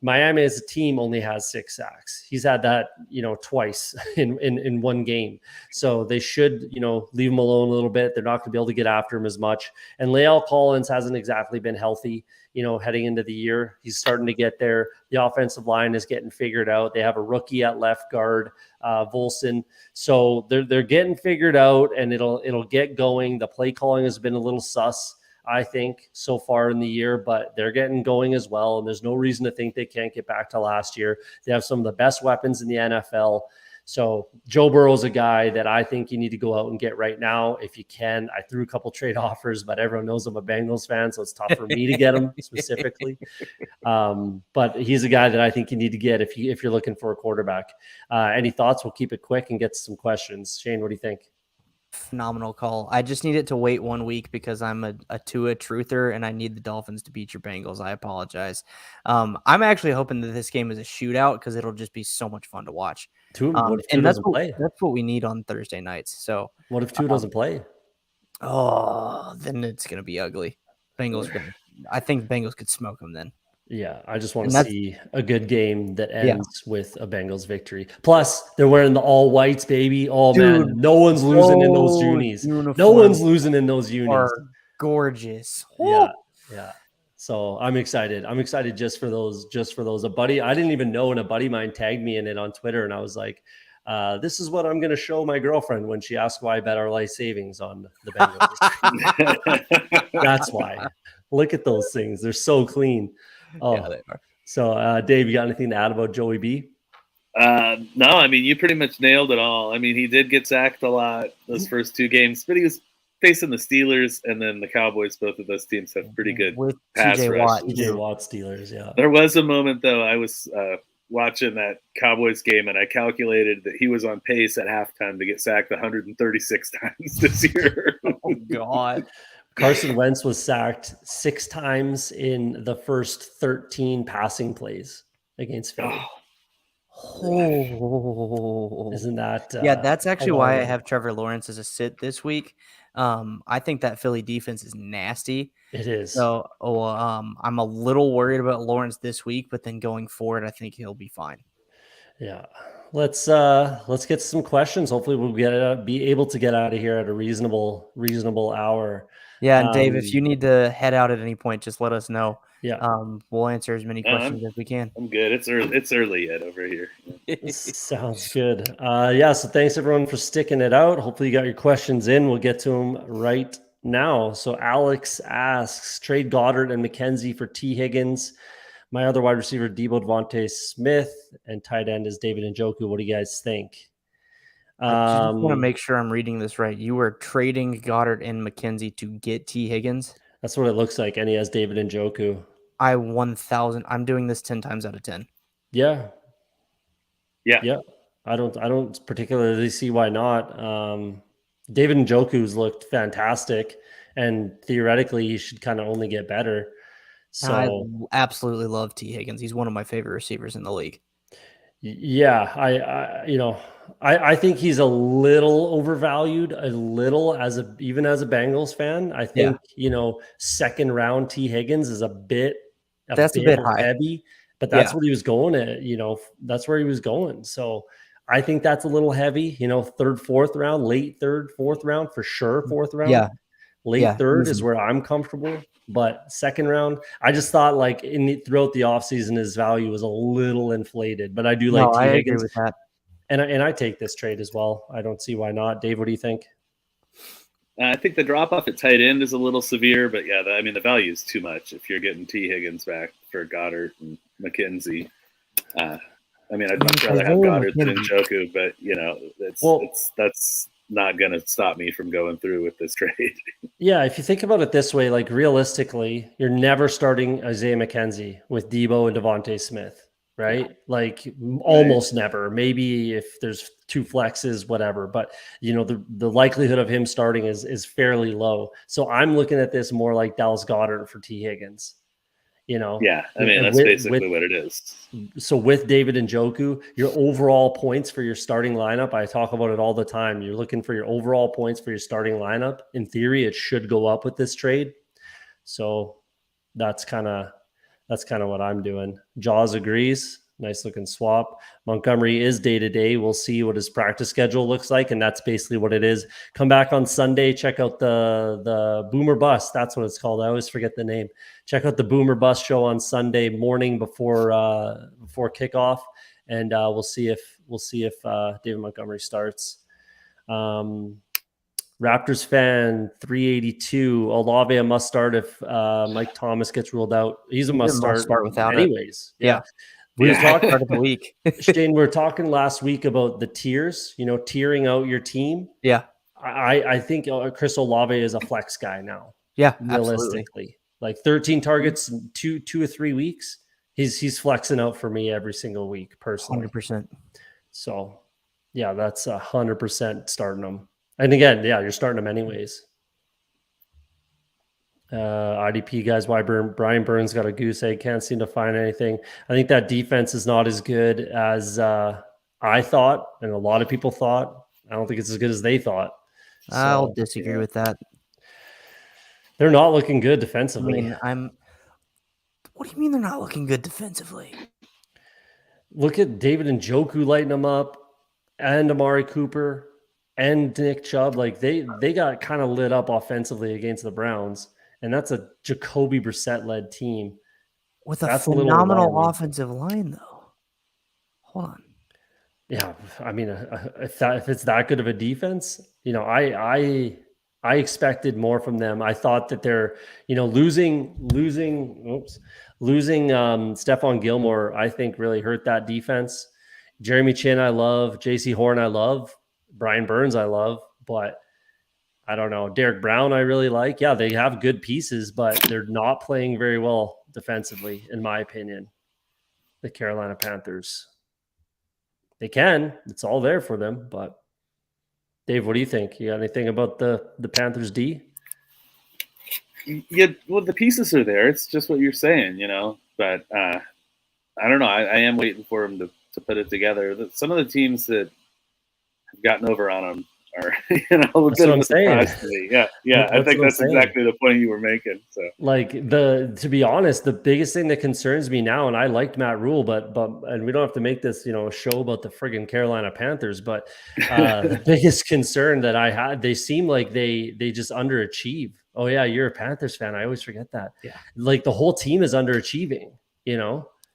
Miami as a team only has 6 sacks. He's had that, twice in one game. So they should, leave him alone a little bit. They're not going to be able to get after him as much. And La'el Collins hasn't exactly been healthy, heading into the year. He's starting to get there. The offensive line is getting figured out. They have a rookie at left guard, Volson. So they're getting figured out, and it'll get going. The play calling has been a little sus, I think, so far in the year, but they're getting going as well. And there's no reason to think they can't get back to last year. They have some of the best weapons in the NFL. So Joe Burrow's a guy that I think you need to go out and get right now if you can. I threw a couple trade offers, but everyone knows I'm a Bengals fan, so it's tough for me to get him specifically. But he's a guy that I think you need to get if you're looking for a quarterback. Any thoughts? We'll keep it quick and get to some questions. Shane, what do you think? Phenomenal call. I just need it to wait 1 week because I'm a Tua truther and I need the Dolphins to beat your Bengals. I apologize. I'm actually hoping that this game is a shootout because it'll just be so much fun to watch. And that's what we need on Thursday nights. So what if Tua doesn't play? Oh, then it's gonna be ugly. I think Bengals could smoke them then. Yeah, I just want to see a good game that ends with a Bengals victory. Plus, they're wearing the all whites, baby. Oh, dude, man, no one's losing in those unis. No one's losing in those unis. Are gorgeous. Yeah. So I'm excited. I'm excited just for those. A buddy, I didn't even know, and a buddy of mine tagged me in it on Twitter, and I was like, "This is what I'm going to show my girlfriend when she asks why I bet our life savings on the Bengals." That's why. Look at those things; they're so clean. Oh, Yeah, they are. So, Dave, you got anything to add about Joey B? No, I mean, you pretty much nailed it all. I mean, he did get sacked a lot those first 2 games, but he was facing the Steelers and then the Cowboys. Both of those teams have pretty good with pass TJ rush. Watt. TJ Watt Steelers, yeah. There was a moment, though, I was watching that Cowboys game, and I calculated that he was on pace at halftime to get sacked 136 times this year. Oh, God. Carson Wentz was sacked 6 times in the first 13 passing plays against Philly. Oh. Isn't that? Yeah, that's actually why I have Trevor Lawrence as a sit this week. I think that Philly defense is nasty. It is. So, I'm a little worried about Lawrence this week, but then going forward, I think he'll be fine. Yeah. Let's get some questions. Hopefully we'll be able to get out of here at a reasonable hour. Yeah, and Dave, if you need to head out at any point, just let us know. Yeah. We'll answer as many questions as we can. I'm good. It's early yet over here. Sounds good. So thanks everyone for sticking it out. Hopefully you got your questions in. We'll get to them right now. So Alex asks, trade Goddard and McKenzie for T. Higgins. My other wide receiver, Debo Devontae Smith, and tight end is David Njoku. What do you guys think? I just want to make sure I'm reading this right. You were trading Goddard and McKenzie to get T. Higgins? That's what it looks like, and he has David Njoku. I'm doing this 10 times out of 10. Yeah. Yeah. I don't particularly see why not. David Njoku's looked fantastic, and theoretically he should kind of only get better. So I absolutely love T. Higgins. He's one of my favorite receivers in the league. Yeah, I think he's a little overvalued, even as a Bengals fan. I think, second round T. Higgins is a bit high. heavy, but that's what he was going at, that's where he was going. So I think that's a little heavy, third, fourth round, late third, fourth round for sure. Fourth round. Yeah. Late third is where I'm comfortable, but second round, I just thought throughout the offseason, his value was a little inflated, but I do like T. I Higgins. agree with that. And I take this trade as well. I don't see why not. Dave, what do you think? I think the drop off at tight end is a little severe, but the value is too much if you're getting T. Higgins back for Goddard and McKenzie. I'd much rather have Goddard than Njoku, but that's not going to stop me from going through with this trade. Yeah, if you think about it this way, like realistically, you're never starting Isaiah McKenzie with Debo and Devontae Smith, right? Like almost never. Maybe if there's 2 flexes, whatever. But the likelihood of him starting is fairly low. So I'm looking at this more like Dallas Goedert for T. Higgins. That's basically what it is. So with David Njoku, your overall points for your starting lineup, I talk about it all the time. You're looking for your overall points for your starting lineup. In theory, it should go up with this trade. So that's kind of what I'm doing. Jaws agrees. Nice looking swap. Montgomery is day-to-day. We'll see what his practice schedule looks like, and that's basically what it is. Come back on Sunday. Check out the Boomer Bust. That's what it's called. I always forget the name. Check out the Boomer Bust show on Sunday morning before kickoff, and we'll see if David Montgomery starts. Raptors fan 382. Olave a must start if Mike Thomas gets ruled out. He's a must start without anyways. Yeah. We were talking part of the week. Shane, we were talking last week about the tiers, tiering out your team. Yeah. I think Chris Olave is a flex guy now. Yeah, realistically. Absolutely. Like 13 targets in 2 or 3 weeks. He's flexing out for me every single week personally. 100%. So yeah, that's 100% starting him. And again, you're starting him anyways. IDP guys, why Brian Burns got a goose egg, can't seem to find anything. I think that defense is not as good as I thought, and a lot of people thought. I don't think it's as good as they thought. So, I'll disagree with that. They're not looking good defensively. What do you mean they're not looking good defensively? Look at David Njoku lighting them up, and Amari Cooper, and Nick Chubb. Like they got kind of lit up offensively against the Browns. and that's a Jacoby Brissett-led team. With a That's a little phenomenal alarming. offensive line, though. Hold on. Yeah, I mean, if it's that good of a defense, I expected more from them. I thought that they're, losing Stephon Gilmore, I think really hurt that defense. Jeremy Chin, I love. J.C. Horn, I love. Brian Burns, I love. But I don't know. Derek Brown, I really like. Yeah, they have good pieces, but they're not playing very well defensively, in my opinion. The Carolina Panthers. They can. It's all there for them. But Dave, what do you think? You got anything about the Panthers D? Yeah, well, the pieces are there. It's just what you're saying, But I don't know. I am waiting for them to put it together. Some of the teams that have gotten over on them are, a bit of a surprise to me. Yeah. I think that's exactly the point you were making. So, to be honest, the biggest thing that concerns me now, and I liked Matt Rule, but and we don't have to make this, a show about the friggin' Carolina Panthers, but the biggest concern that I had, they seem like they just underachieve. Oh yeah, you're a Panthers fan. I always forget that. Yeah, like the whole team is underachieving.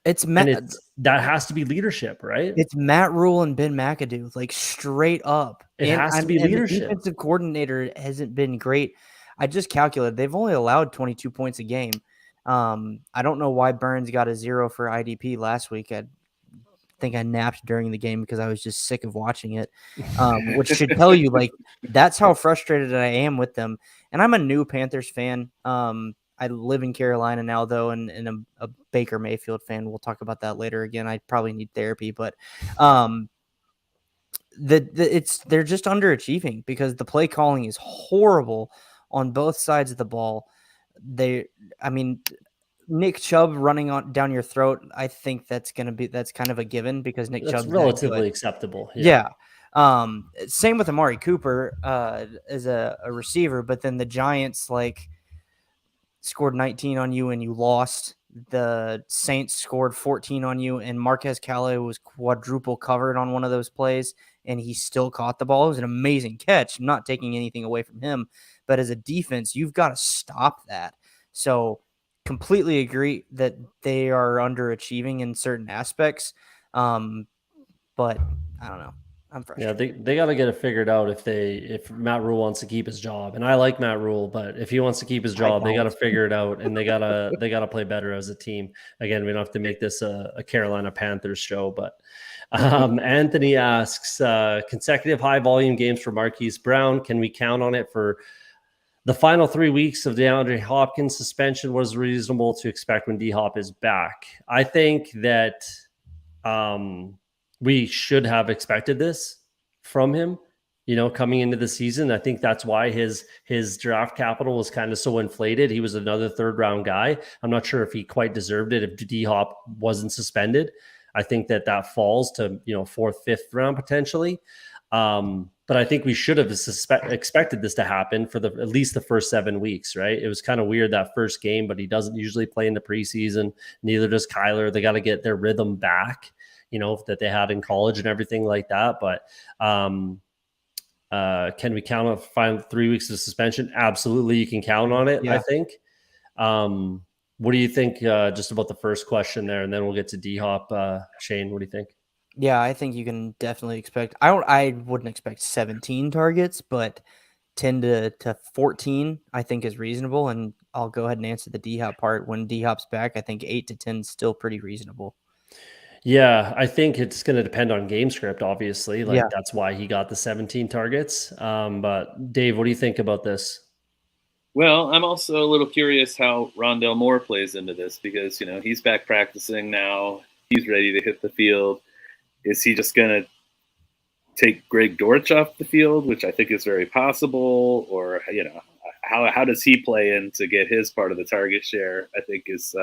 It's that has to be leadership, right? It's Matt Rule and Ben McAdoo, like straight up. It has to be leadership. The defensive coordinator hasn't been great. I just calculated they've only allowed 22 points a game. I don't know why Burns got a 0 for IDP last week. I think I napped during the game because I was just sick of watching it, which should tell you, like, that's how frustrated I am with them. And I'm a new Panthers fan. I live in Carolina now, though, and a Baker Mayfield fan. We'll talk about that later. Again, I probably need therapy, but they're just underachieving because the play calling is horrible on both sides of the ball. Nick Chubb running down your throat, I think that's kind of a given because Nick Chubb's relatively acceptable. Yeah. Same with Amari Cooper as a receiver, but then the Giants scored 19 on you and you lost. The Saints scored 14 on you and Marquez Callaway was quadruple covered on one of those plays and he still caught the ball. It was an amazing catch. I'm not taking anything away from him, but as a defense, you've got to stop that. So completely agree that they are underachieving in certain aspects. But I don't know. I'm frustrated. Yeah, they got to get it figured out if Matt Rule wants to keep his job. And I like Matt Rule, but if he wants to keep his job, they got to figure it out and they got to play better as a team. Again, we don't have to make this a Carolina Panthers show, but Anthony asks, consecutive high volume games for Marquise Brown. Can we count on it for the final 3 weeks of DeAndre Hopkins suspension? Was reasonable to expect when D-Hop is back? I think that we should have expected this from him, coming into the season. I think that's why his draft capital was kind of so inflated. He was another third round guy. I'm not sure if he quite deserved it if D-Hop wasn't suspended. I think that falls to, fourth, fifth round potentially. But I think we should have expected this to happen for at least the first 7 weeks, right? It was kind of weird that first game, but he doesn't usually play in the preseason. Neither does Kyler. They got to get their rhythm back, that they had in college and everything like that. But can we count on final 3 weeks of suspension? Absolutely. You can count on it. Yeah. I think. What do you think just about the first question there? And then we'll get to D-Hop. Shane, what do you think? Yeah, I think you can definitely expect. I wouldn't expect 17 targets, but 10 to 14 I think is reasonable. And I'll go ahead and answer the D-Hop part. When D-Hop's back, I think 8 to 10 is still pretty reasonable. Yeah, I think it's going to depend on game script, obviously. That's why he got the 17 targets. But Dave, what do you think about this? Well, I'm also a little curious how Rondale Moore plays into this because, he's back practicing now. He's ready to hit the field. Is he just going to take Greg Dortch off the field, which I think is very possible? Or, how does he play in to get his part of the target share, I think is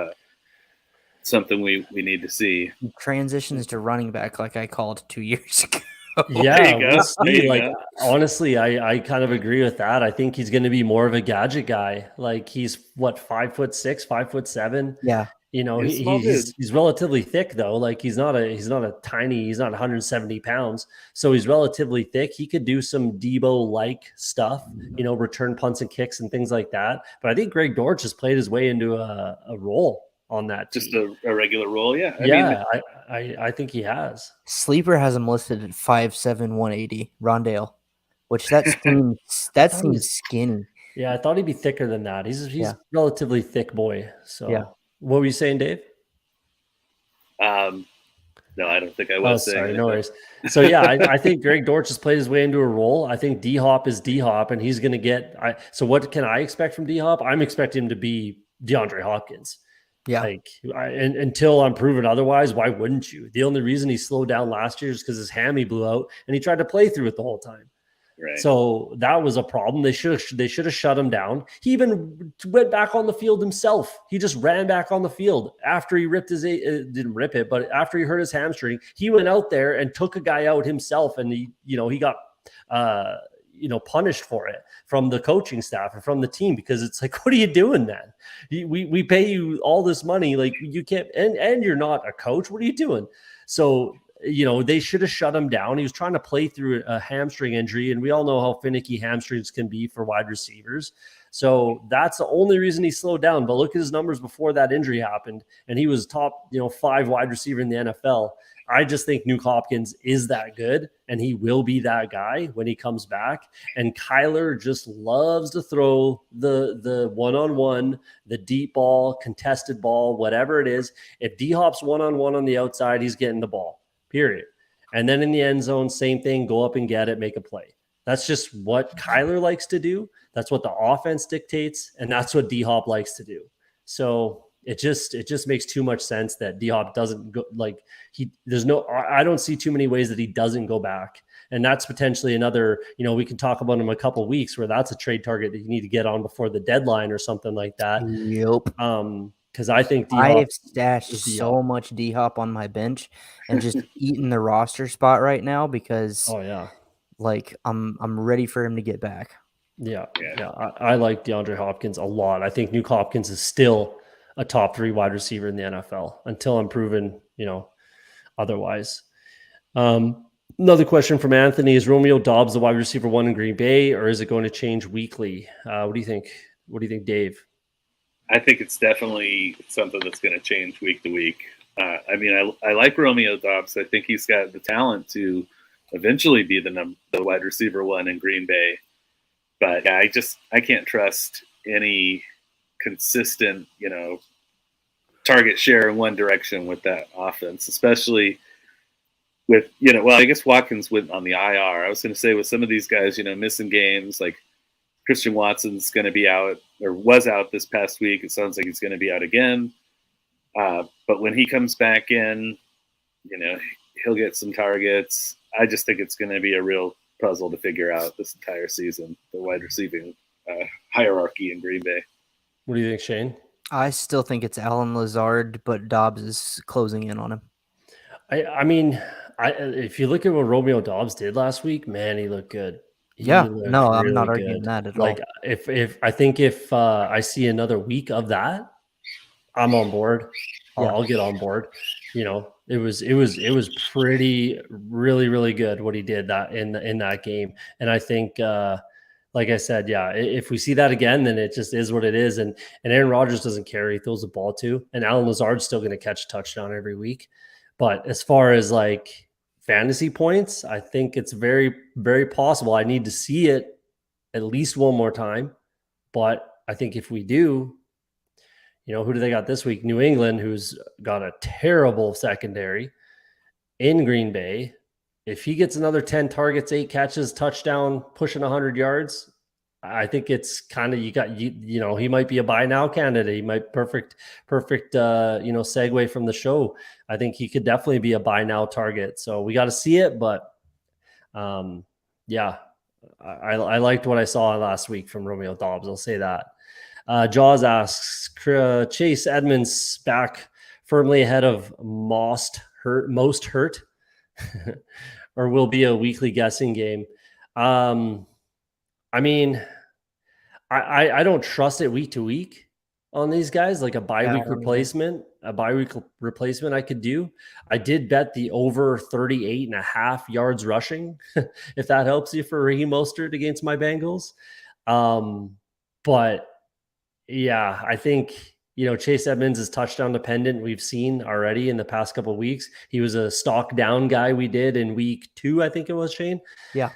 something we need to see. Transitions to running back like I called 2 years ago. Yeah, we'll see. Honestly, I kind of agree with that. I think he's going to be more of a gadget guy. He's 5'6", 5'7". Yeah, You know, He's a small he's relatively thick though. Like he's not a tiny, he's not 170 pounds. So he's relatively thick. He could do some Debo-like stuff, you know, return punts and kicks and things like that. But I think Greg Dortch has played his way into a role on that team. Just a regular role. Yeah. I think he has. Sleeper has him listed at 5'7", 180, Rondale, which that seems skinny. Yeah, I thought he'd be thicker than that. He's relatively thick boy. So yeah. What were you saying, Dave? No, I don't think I was saying. Sorry, no worries. So yeah, I think Greg Dortch has played his way into a role. I think D-Hop is D-Hop, and he's going to get. So what can I expect from D-Hop? I'm expecting him to be DeAndre Hopkins. Yeah. Like, until I'm proven otherwise, why wouldn't you? The only reason he slowed down last year is because his hammy blew out, and he tried to play through it the whole time. Right. So that was a problem. They should have shut him down. He even went back on the field himself. He just ran back on the field after he ripped didn't rip it, but after he hurt his hamstring, he went out there and took a guy out himself, and he got punished for it from the coaching staff and from the team, because it's like, what are you doing then? We pay you all this money, like you can't, and you're not a coach. What are you doing? So they should have shut him down. He was trying to play through a hamstring injury, and we all know how finicky hamstrings can be for wide receivers. So that's the only reason he slowed down. But look at his numbers before that injury happened, and he was top 5 wide receiver in the NFL. I just think Nuke Hopkins is that good, and he will be that guy when he comes back. And Kyler just loves to throw the one-on-one, the deep ball, contested ball, whatever it is. If D-Hop's one-on-one on the outside, he's getting the ball. Period. And then in the end zone, same thing, go up and get it, make a play. That's just what Kyler likes to do. That's what the offense dictates, and that's what D-Hop likes to do. So it just makes too much sense that D-Hop doesn't go, like I don't see too many ways that he doesn't go back. And that's potentially another, we can talk about him a couple of weeks where that's a trade target that you need to get on before the deadline or something like that. Yep. Because I think I have stashed so much D-Hop on my bench and just eating the roster spot right now because I'm ready for him to get back. Yeah. I like DeAndre Hopkins a lot. I think Nuke Hopkins is still a top 3 wide receiver in the NFL until I'm proven, otherwise. Another question from Anthony: is Romeo Doubs the wide receiver 1 in Green Bay, or is it going to change weekly? What do you think? What do you think, Dave? I think it's definitely something that's going to change week to week. I like Romeo Doubs. I think he's got the talent to eventually be the wide receiver 1 in Green Bay. But yeah, I can't trust any consistent, target share in one direction with that offense, especially with, I guess Watkins went on the IR. I was going to say with some of these guys, missing games, like Christian Watson's going to be out or was out this past week. It sounds like he's going to be out again. But when he comes back in, he'll get some targets. I just think it's going to be a real puzzle to figure out this entire season, the wide receiving hierarchy in Green Bay. What do you think, Shane? I still think it's Allen Lazard, but Dobbs is closing in on him. If you look at what Romeo Doubs did last week, man, he looked good. I'm not arguing that at all. If I see another week of that, I'm on board. I'll get on board. It was pretty really, really good what he did that in that game. And I think like I said, if we see that again, then it just is what it is. And Aaron Rodgers doesn't care. He throws the ball too. And Allen Lazard's still going to catch a touchdown every week. But as far as like fantasy points, I think it's very, very possible. I need to see it at least one more time. But I think if we do, who do they got this week? New England, who's got a terrible secondary in Green Bay. If he gets another 10 targets, 8 catches, touchdown, pushing 100 yards, I think it's kind of, he might be a buy now candidate. He might perfect, segue from the show. I think he could definitely be a buy now target. So we got to see it, but I liked what I saw last week from Romeo Doubs. I'll say that. Jaws asks, Chase Edmonds back firmly ahead of most hurt, or will be a weekly guessing game. I don't trust it week to week on these guys, like a bye week replacement. a bye week replacement I could do. I did bet the over 38.5 yards rushing, if that helps you, for Raheem Mostert against my Bengals. But yeah, I think, Chase Edmonds is touchdown dependent. We've seen already in the past couple of weeks. He was a stock down guy we did in week 2, I think it was, Shane. Yeah.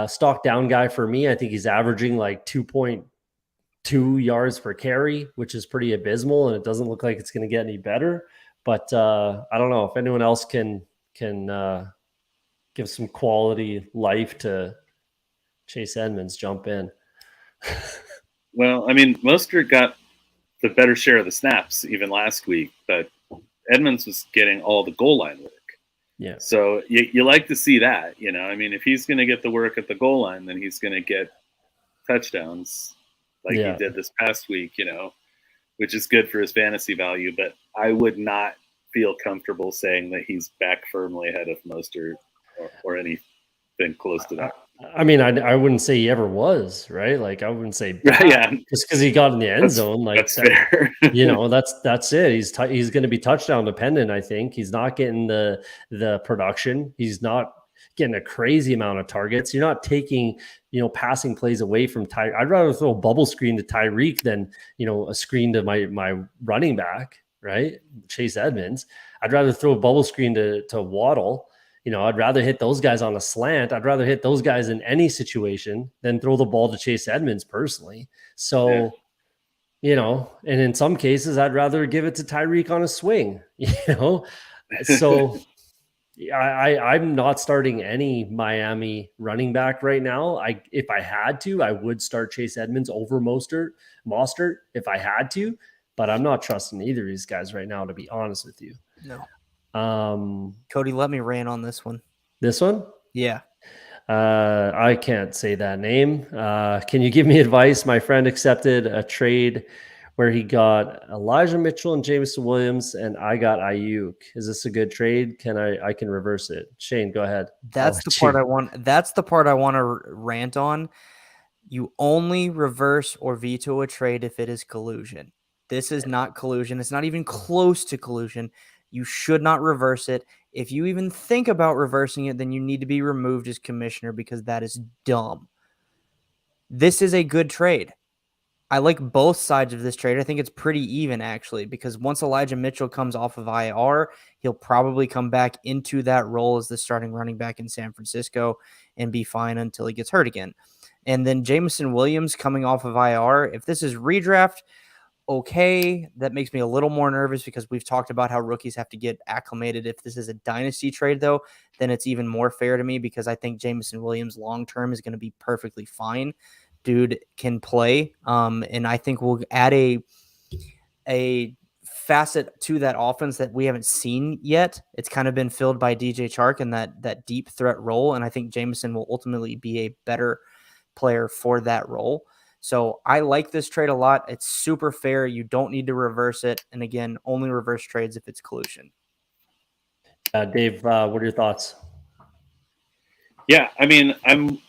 Stock down guy for me. I think he's averaging like 2.2 yards per carry, which is pretty abysmal, and it doesn't look like it's going to get any better. But I don't know if anyone else can give some quality life to Chase Edmonds. Jump in. Well, I mean, Mostert got the better share of the snaps even last week, but Edmonds was getting all the goal line work. Yeah. So you like to see that, I mean, if he's going to get the work at the goal line, then he's going to get touchdowns like he did this past week, which is good for his fantasy value. But I would not feel comfortable saying that he's back firmly ahead of Mostert or anything close to that. I mean, I wouldn't say he ever was, right? Like, I wouldn't say just because he got in the end zone. Like, that's fair. That's it. He's going to be touchdown dependent. I think he's not getting the production. He's not getting a crazy amount of targets. You're not taking, passing plays away from Tyreek. I'd rather throw a bubble screen to Tyreek than, a screen to my running back, right? Chase Edmonds. I'd rather throw a bubble screen to Waddle. I'd rather hit those guys on a slant. I'd rather hit those guys in any situation than throw the ball to Chase Edmonds personally. So, and in some cases, I'd rather give it to Tyreek on a swing, So I'm not starting any Miami running back right now. If I had to, I would start Chase Edmonds over Mostert if I had to, but I'm not trusting either of these guys right now, to be honest with you. No. Cody, let me rant on this one. This one? Yeah. I can't say that name. Can you give me advice? My friend accepted a trade where he got Elijah Mitchell and Jameson Williams, and I got Aiyuk. Is this a good trade? I can reverse it. Shane, go ahead. That's the part I want to rant on. You only reverse or veto a trade if it is collusion. This is not collusion. It's not even close to collusion. You should not reverse it. If you even think about reversing it, then you need to be removed as commissioner because that is dumb. This is a good trade. I like both sides of this trade. I think it's pretty even, actually, because once Elijah Mitchell comes off of IR, he'll probably come back into that role as the starting running back in San Francisco and be fine until he gets hurt again. And then Jameson Williams coming off of IR, if this is redraft, okay, that makes me a little more nervous because we've talked about how rookies have to get acclimated. If this is a dynasty trade, though, then it's even more fair to me because I think Jameson Williams long-term is going to be perfectly fine. Dude can play, and I think we'll add a facet to that offense that we haven't seen yet. It's kind of been filled by DJ Chark in that deep threat role, and I think Jameson will ultimately be a better player for that role. So I like this trade a lot. It's super fair. You don't need to reverse it. And again, only reverse trades if it's collusion. Dave, what are your thoughts? Yeah, I mean, I'm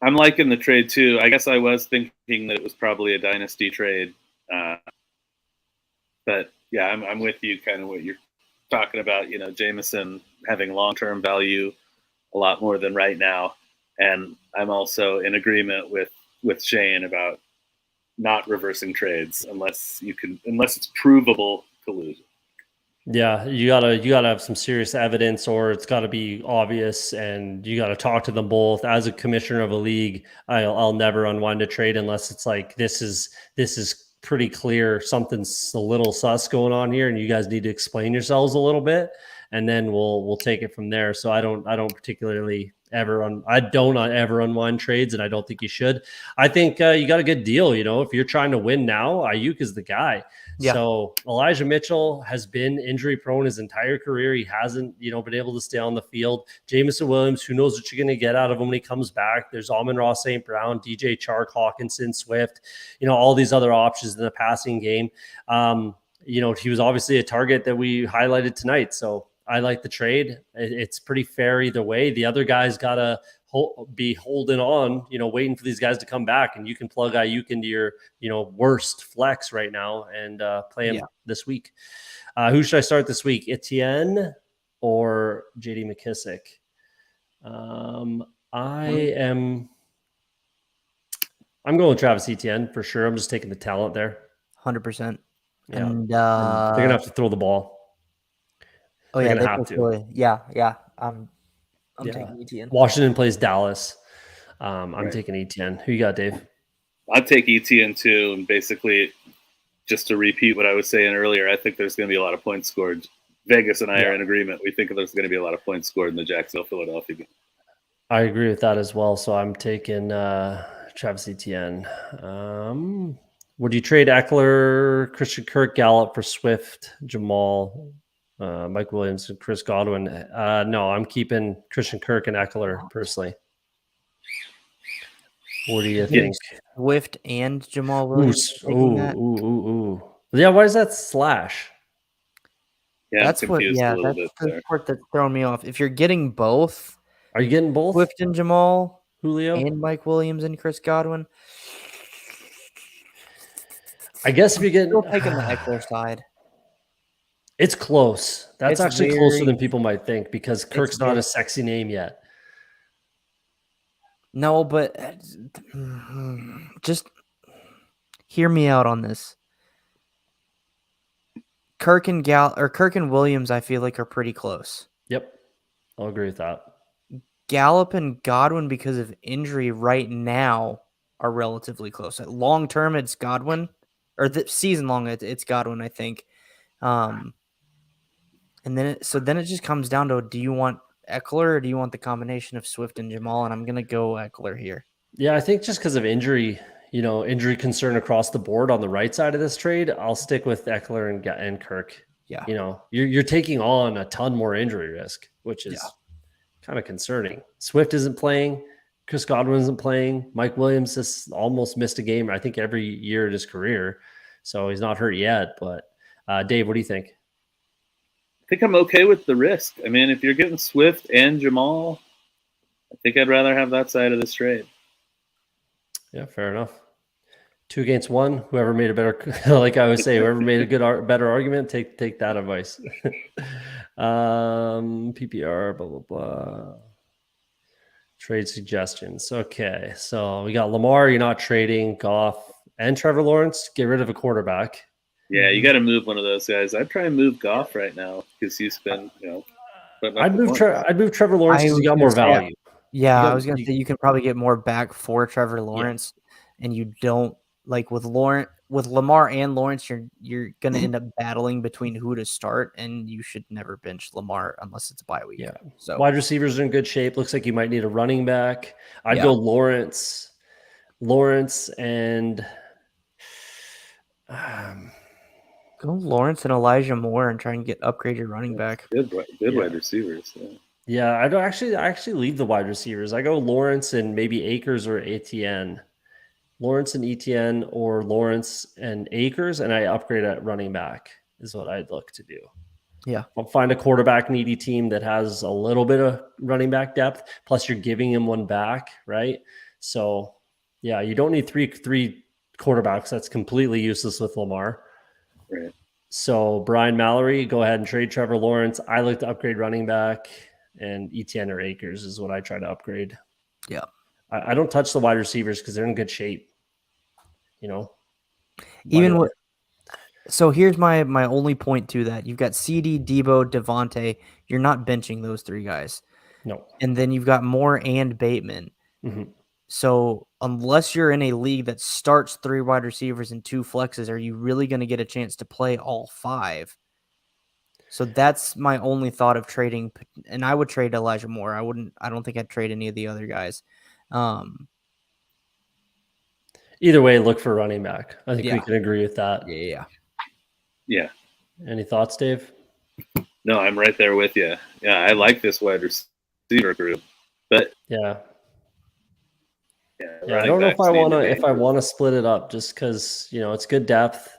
liking the trade too. I guess I was thinking that it was probably a dynasty trade. But yeah, I'm with you kind of what you're talking about, Jameson having long-term value a lot more than right now. And I'm also in agreement with Shane about not reversing trades unless it's provable collusion. Yeah, you gotta have some serious evidence, or it's got to be obvious, and you got to talk to them both. As a commissioner of a league, I'll never unwind a trade unless it's like this is pretty clear something's a little sus going on here, and you guys need to explain yourselves a little bit, and then we'll take it from there. So I don't particularly ever unwind trades, and I don't think you should. I think you got a good deal. If you're trying to win now, Aiyuk is the guy. Yeah. So Elijah Mitchell has been injury prone his entire career. He hasn't, been able to stay on the field. Jameson Williams, who knows what you're going to get out of him when he comes back. There's Amon-Ra St. Brown, DJ Chark, Hawkinson, Swift, all these other options in the passing game. He was obviously a target that we highlighted tonight. So I like the trade. It's pretty fair either way. The other guy's got to be holding on, waiting for these guys to come back, and you can plug Aiyuk into your, worst flex right now and play him this week. Who should I start this week? Etienne or JD McKissick? I'm going with Travis Etienne for sure. I'm just taking the talent there. 100%. Yeah. And they're gonna have to throw the ball. they're gonna have to. Really, yeah. I'm taking Etienne. Washington plays Dallas. I'm Right. taking Etienne. Who you got, Dave? I'd take Etienne too, and basically, just to repeat what I was saying earlier, I think there's going to be a lot of points scored. Vegas and I are in agreement. We think there's going to be a lot of points scored in the Jacksonville-Philadelphia game. I agree with that as well. So I'm taking Travis Etienne. Would you trade Eckler, Christian Kirk, Gallup for Swift, Jamal, Mike Williams, and Chris Godwin? No, I'm keeping Christian Kirk and Eckler personally. What do you think? Swift and Jamal Williams. Yeah, why is that slash? Yeah, that's I'm confused a little bit the there. part that's throwing me off. If you're getting both, are you getting both? Swift and Jamal, Julio, and Mike Williams and Chris Godwin? I guess if you're getting, still taking the Eckler side. It's close. That's actually closer than people might think because Kirk's not a sexy name yet. No, but just hear me out on this. Kirk and Williams, I feel like are pretty close. Yep, I'll agree with that. Gallup and Godwin, because of injury right now, are relatively close. Long term, it's Godwin, or the season long, it's Godwin, I think. And then it just comes down to, do you want Eckler or do you want the combination of Swift and Jamal? And I'm gonna go Eckler here. Yeah, I think just because of injury concern across the board on the right side of this trade, I'll stick with Eckler and Kirk. Yeah, you're taking on a ton more injury risk, which is kind of concerning. Swift isn't playing. Chris Godwin isn't playing. Mike Williams has almost missed a game, I think, every year in his career. So he's not hurt yet. But Dave, what do you think? I think I'm okay with the risk. I mean, if you're getting Swift and Jamal, I think I'd rather have that side of this trade. Yeah, fair enough. 2 against 1. Whoever made a better, like I always say, whoever made a better argument, take that advice. PPR, blah, blah, blah. Trade suggestions. Okay, so we got Lamar. You're not trading. Goff and Trevor Lawrence. Get rid of a quarterback. Yeah, you got to move one of those guys. I'd try and move Goff right now because he's been, I'd move Trevor Lawrence because he got more value. Yeah, I was going to say you can probably get more back for Trevor Lawrence, and you don't with Lamar and Lawrence. You're going to end up battling between who to start, and you should never bench Lamar unless it's a bye week. Yeah, so wide receivers are in good shape. Looks like you might need a running back. I'd go Lawrence, and. Go Lawrence and Elijah Moore and try and upgrade your running back. Good wide receivers. Yeah, I actually leave the wide receivers. I go Lawrence and maybe Akers or Etienne. Lawrence and Etienne or Lawrence and Akers, and I upgrade at running back is what I'd look to do. Yeah. I'll find a quarterback needy team that has a little bit of running back depth, plus you're giving him one back, right? So, yeah, you don't need three quarterbacks. That's completely useless with Lamar. Right. So Brian Mallory, go ahead and trade Trevor Lawrence. I look to upgrade running back, and Etienne or Akers is what I try to upgrade. Yeah. I don't touch the wide receivers because they're in good shape. So here's my only point to that. You've got CD, Debo, Devontae. You're not benching those 3 guys. No. And then you've got Moore and Bateman. Mm-hmm. So unless you're in a league that starts 3 wide receivers and 2 flexes, are you really going to get a chance to play all 5? So that's my only thought of trading. And I would trade Elijah Moore. I don't think I'd trade any of the other guys. Either way, look for running back. I think we can agree with that. Yeah. Any thoughts, Dave? No, I'm right there with you. Yeah, I like this wide receiver group, but I don't know if I want to split it up just because it's good depth.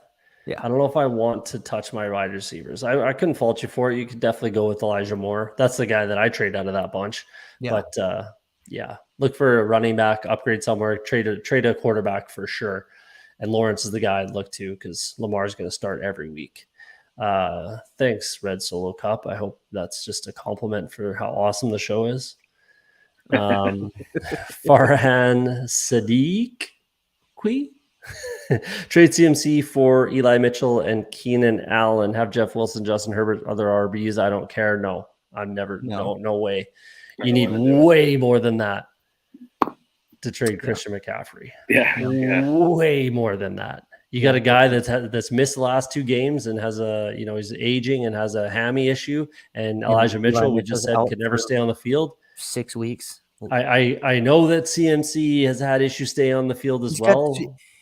Yeah, I don't know if I want to touch my wide receivers. I couldn't fault you for it. You could definitely go with Elijah Moore. That's the guy that I trade out of that bunch. Yeah. But look for a running back, upgrade somewhere, trade a quarterback for sure. And Lawrence is the guy I'd look to because Lamar's going to start every week. Thanks, Red Solo Cup. I hope that's just a compliment for how awesome the show is. Farhan Sadiq. Trade CMC for Eli Mitchell and Keenan Allen. Have Jeff Wilson, Justin Herbert, other RBs. I don't care. No, I'm never. No way. You need way more than that to trade Christian McCaffrey. Way more than that. You got a guy that's missed the last 2 games and has he's aging and has a hammy issue. And Elijah Mitchell, we just said, could never stay on the field. 6 weeks. I know that CMC has had issues staying on the field as well.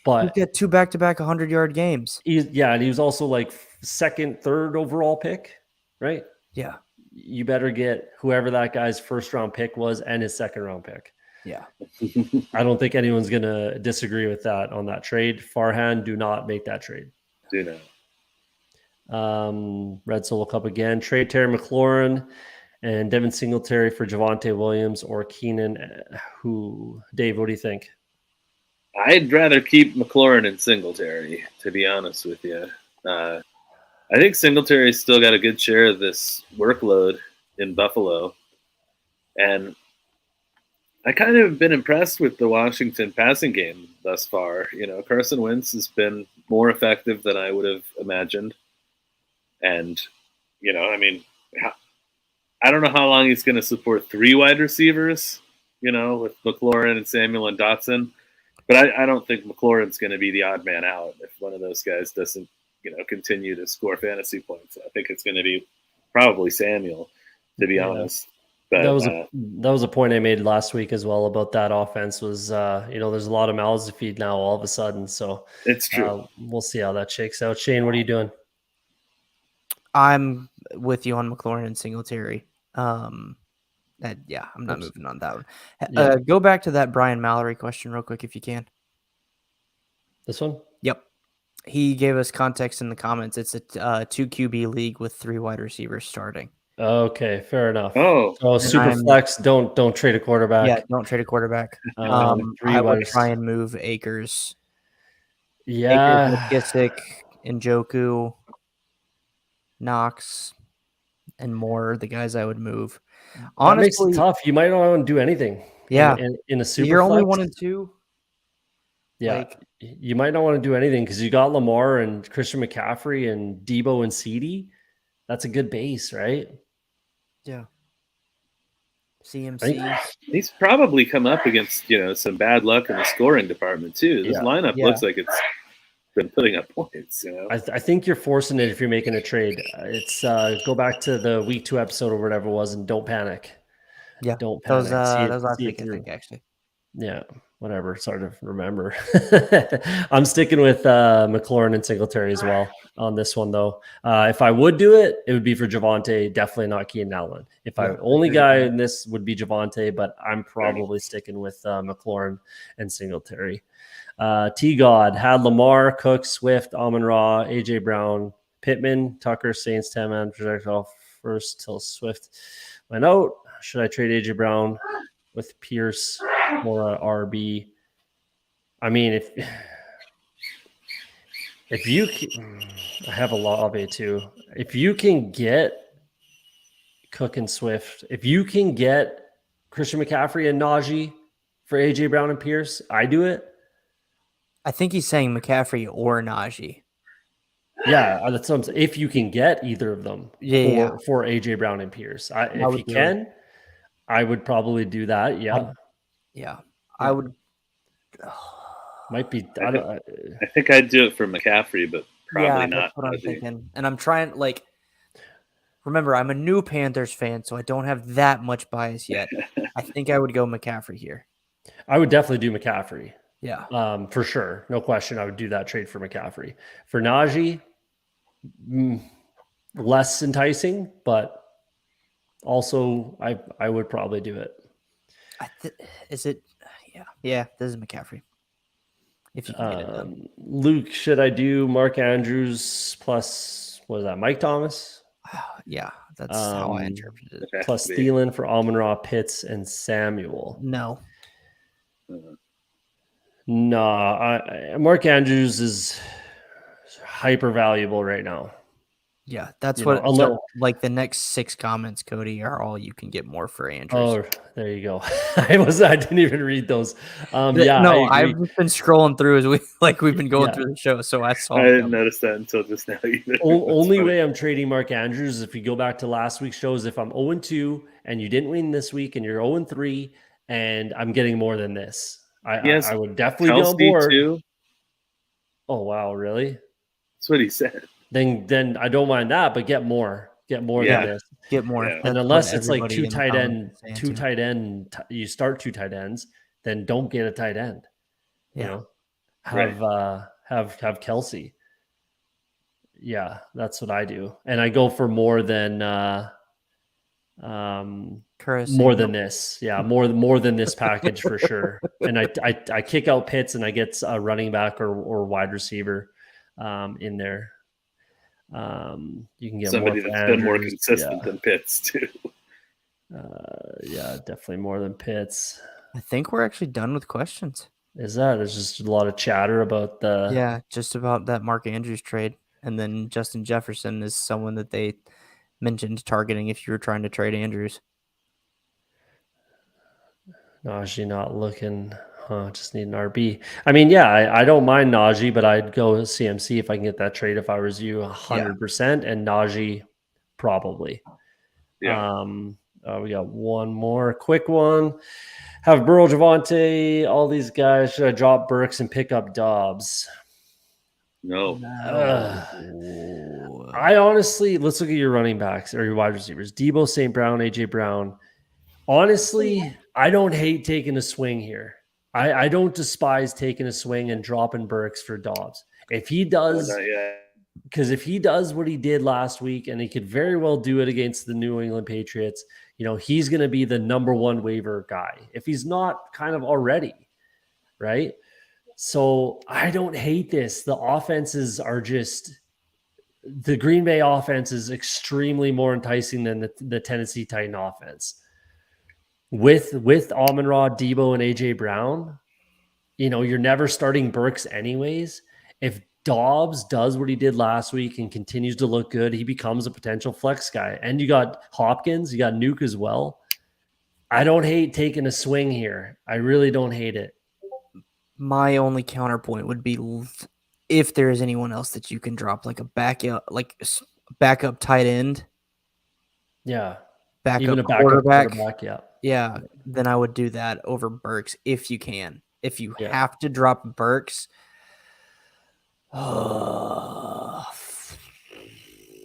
But he's got 2 back-to-back 100-yard games. And he was also like 2nd, 3rd overall pick, right? Yeah. You better get whoever that guy's 1st-round pick was and his 2nd-round pick. Yeah. I don't think anyone's going to disagree with that on that trade. Farhan, do not make that trade. Do not. Red Solo Cup again. Trade Terry McLaurin and Devin Singletary for Javonte Williams or Keenan. Dave, what do you think? I'd rather keep McLaurin and Singletary, to be honest with you. I think Singletary's still got a good share of this workload in Buffalo. And I kind of been impressed with the Washington passing game thus far. Carson Wentz has been more effective than I would have imagined. And, I don't know how long he's going to support 3 wide receivers, with McLaurin and Samuel and Dotson. But I don't think McLaurin's going to be the odd man out if one of those guys doesn't, continue to score fantasy points. I think it's going to be probably Samuel, to be honest. But that was a point I made last week as well about that offense was, there's a lot of mouths to feed now all of a sudden. So it's true. We'll see how that shakes out. Shane, what are you doing? I'm with you on McLaurin and Singletary. I'm not moving on that one. Go back to that Brian Mallory question real quick if you can. This one? Yep. He gave us context in the comments. It's a 2 QB league with 3 wide receivers starting. Okay, fair enough. Oh, super flex. Don't trade a quarterback. Yeah, don't trade a quarterback. I would try and move Akers. Yeah, Akers, McKissick, Njoku, Knox, and more. The guys I would move. Honestly, that makes it tough. You might not want to do anything. Yeah, in a super. You're flex. only 1 and 2. Yeah, you might not want to do anything because you got Lamar and Christian McCaffrey and Debo and CeeDee. That's a good base, right? Yeah. CMC. He's probably come up against some bad luck in the scoring department too. This lineup looks like it's been putting up points. I think you're forcing it if you're making a trade. It's go back to the week 2 episode or whatever it was, and don't panic. Yeah, don't panic. That was last week, I think, actually. Yeah, whatever. It's hard to remember. I'm sticking with McLaurin and Singletary as well on this one, though. If I would do it, it would be for Javonte, definitely not Keenan Allen. Only guy in this would be Javonte, but I'm probably sticking with McLaurin and Singletary. T-God had Lamar, Cook, Swift, Amon-Ra, A.J. Brown, Pittman, Tucker, Saints, 10-man projectile first till Swift went out. Should I trade A.J. Brown with Pierce or RB? I mean, if you can, I have a Olave too. If you can get Cook and Swift, if you can get Christian McCaffrey and Najee for A.J. Brown and Pierce, I do it. I think he's saying McCaffrey or Najee. Yeah, that's what I'm saying. If you can get either of them for A.J. Brown and Pierce. If you can, I would probably do that. Yeah. I would. Might be. I think I'd do it for McCaffrey, but probably not. That's what I'm thinking. And I'm trying, remember, I'm a new Panthers fan, so I don't have that much bias yet. I think I would go McCaffrey here. I would definitely do McCaffrey. Yeah. For sure. No question. I would do that trade for McCaffrey. For Najee, less enticing, but also I would probably do it. Is it? Yeah. This is McCaffrey. If you can get it done. Luke, should I do Mark Andrews plus what is that? Mike Thomas? Yeah, that's how I interpreted it. Plus Thielen for Amon-Ra, Pitts, and Samuel. No. No, Mark Andrews is hyper valuable right now. Yeah, that's You know, what. unless, So, like the next 6 comments, Cody, are all you can get more for Andrews. oh, there you go. I didn't even read those. Yeah, I No, agree. I've just been scrolling through as we've been going Yeah. through the show, so I saw. I didn't notice that until just now either. Only way I'm trading Mark Andrews is if you go back to last week's shows, if I'm 0-2 and you didn't win this week and you're 0-3 and I'm getting more than this, Yes, I would definitely be on Kelsey board. too. Oh, wow, really? That's what he said. Then I don't mind that, but get more than this. Get more. Yeah. And That's unless what it's like everybody in the comments is saying, too. you start 2 tight ends, then don't get a tight end. You Yeah. know, have Kelsey. Yeah, that's what I do, and I go for more than Chris, more than this. Yeah, more than this package for sure. And I kick out Pitts and I get a running back or wide receiver in there. You can get somebody more that's been more consistent than Pitts too. Yeah, definitely more than Pitts. I think we're actually done with questions. There's just a lot of chatter about the just about that Mark Andrews trade, and then Justin Jefferson is someone that they mentioned targeting if you were trying to trade Andrews. Najee not looking. Just need an RB. I mean, yeah, I don't mind Najee, but I'd go CMC if I can get that trade if I was you 100%, and Najee probably. Yeah. We got one more quick one. Have Burrow, Javonte, all these guys. Should I drop Burks and pick up Dobbs? No. I honestly, let's look at your running backs or your wide receivers. Debo, St. Brown, AJ Brown. Honestly, I don't hate taking a swing here. I don't despise taking a swing and dropping Burks for Dobbs. If he does, because if he does what he did last week, and he could very well do it against the New England Patriots, he's going to be the number 1 waiver guy. If he's not kind of already, right? So I don't hate this. The offenses are the Green Bay offense is extremely more enticing than the Tennessee Titan offense. With Amon-Ra, Debo, and AJ Brown, you're never starting Burks anyways. If Dobbs does what he did last week and continues to look good, he becomes a potential flex guy. And you got Hopkins, you got Nuke as well. I don't hate taking a swing here. I really don't hate it. My only counterpoint would be if there is anyone else that you can drop, like a backup tight end. Yeah. Even a quarterback. Yeah. Then I would do that over Burks if you can. If you have to drop Burks, I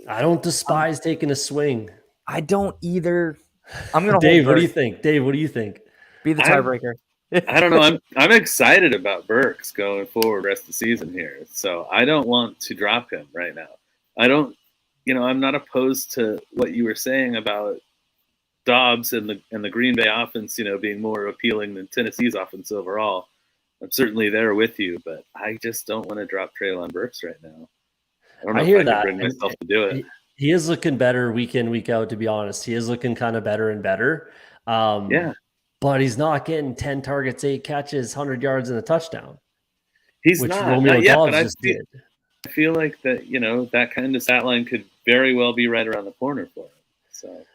don't despise taking a swing. I don't either. I'm gonna Dave, what do you think? Dave, what do you think? Be the tiebreaker. I don't know. I'm excited about Burks going forward rest of the season here. So I don't want to drop him right now. I'm not opposed to what you were saying about Dobbs and the Green Bay offense, being more appealing than Tennessee's offense overall. I'm certainly there with you, but I just don't want to drop Treylon Burks right now. I don't know if I can bring myself to do it. He is looking better week in, week out, to be honest. He is looking kind of better and better. But he's not getting 10 targets, 8 catches, 100 yards, and a touchdown. He's which not. Romeo Not yet, Dobbs but just did. I feel like that, that kind of stat line could very well be right around the corner for him. So.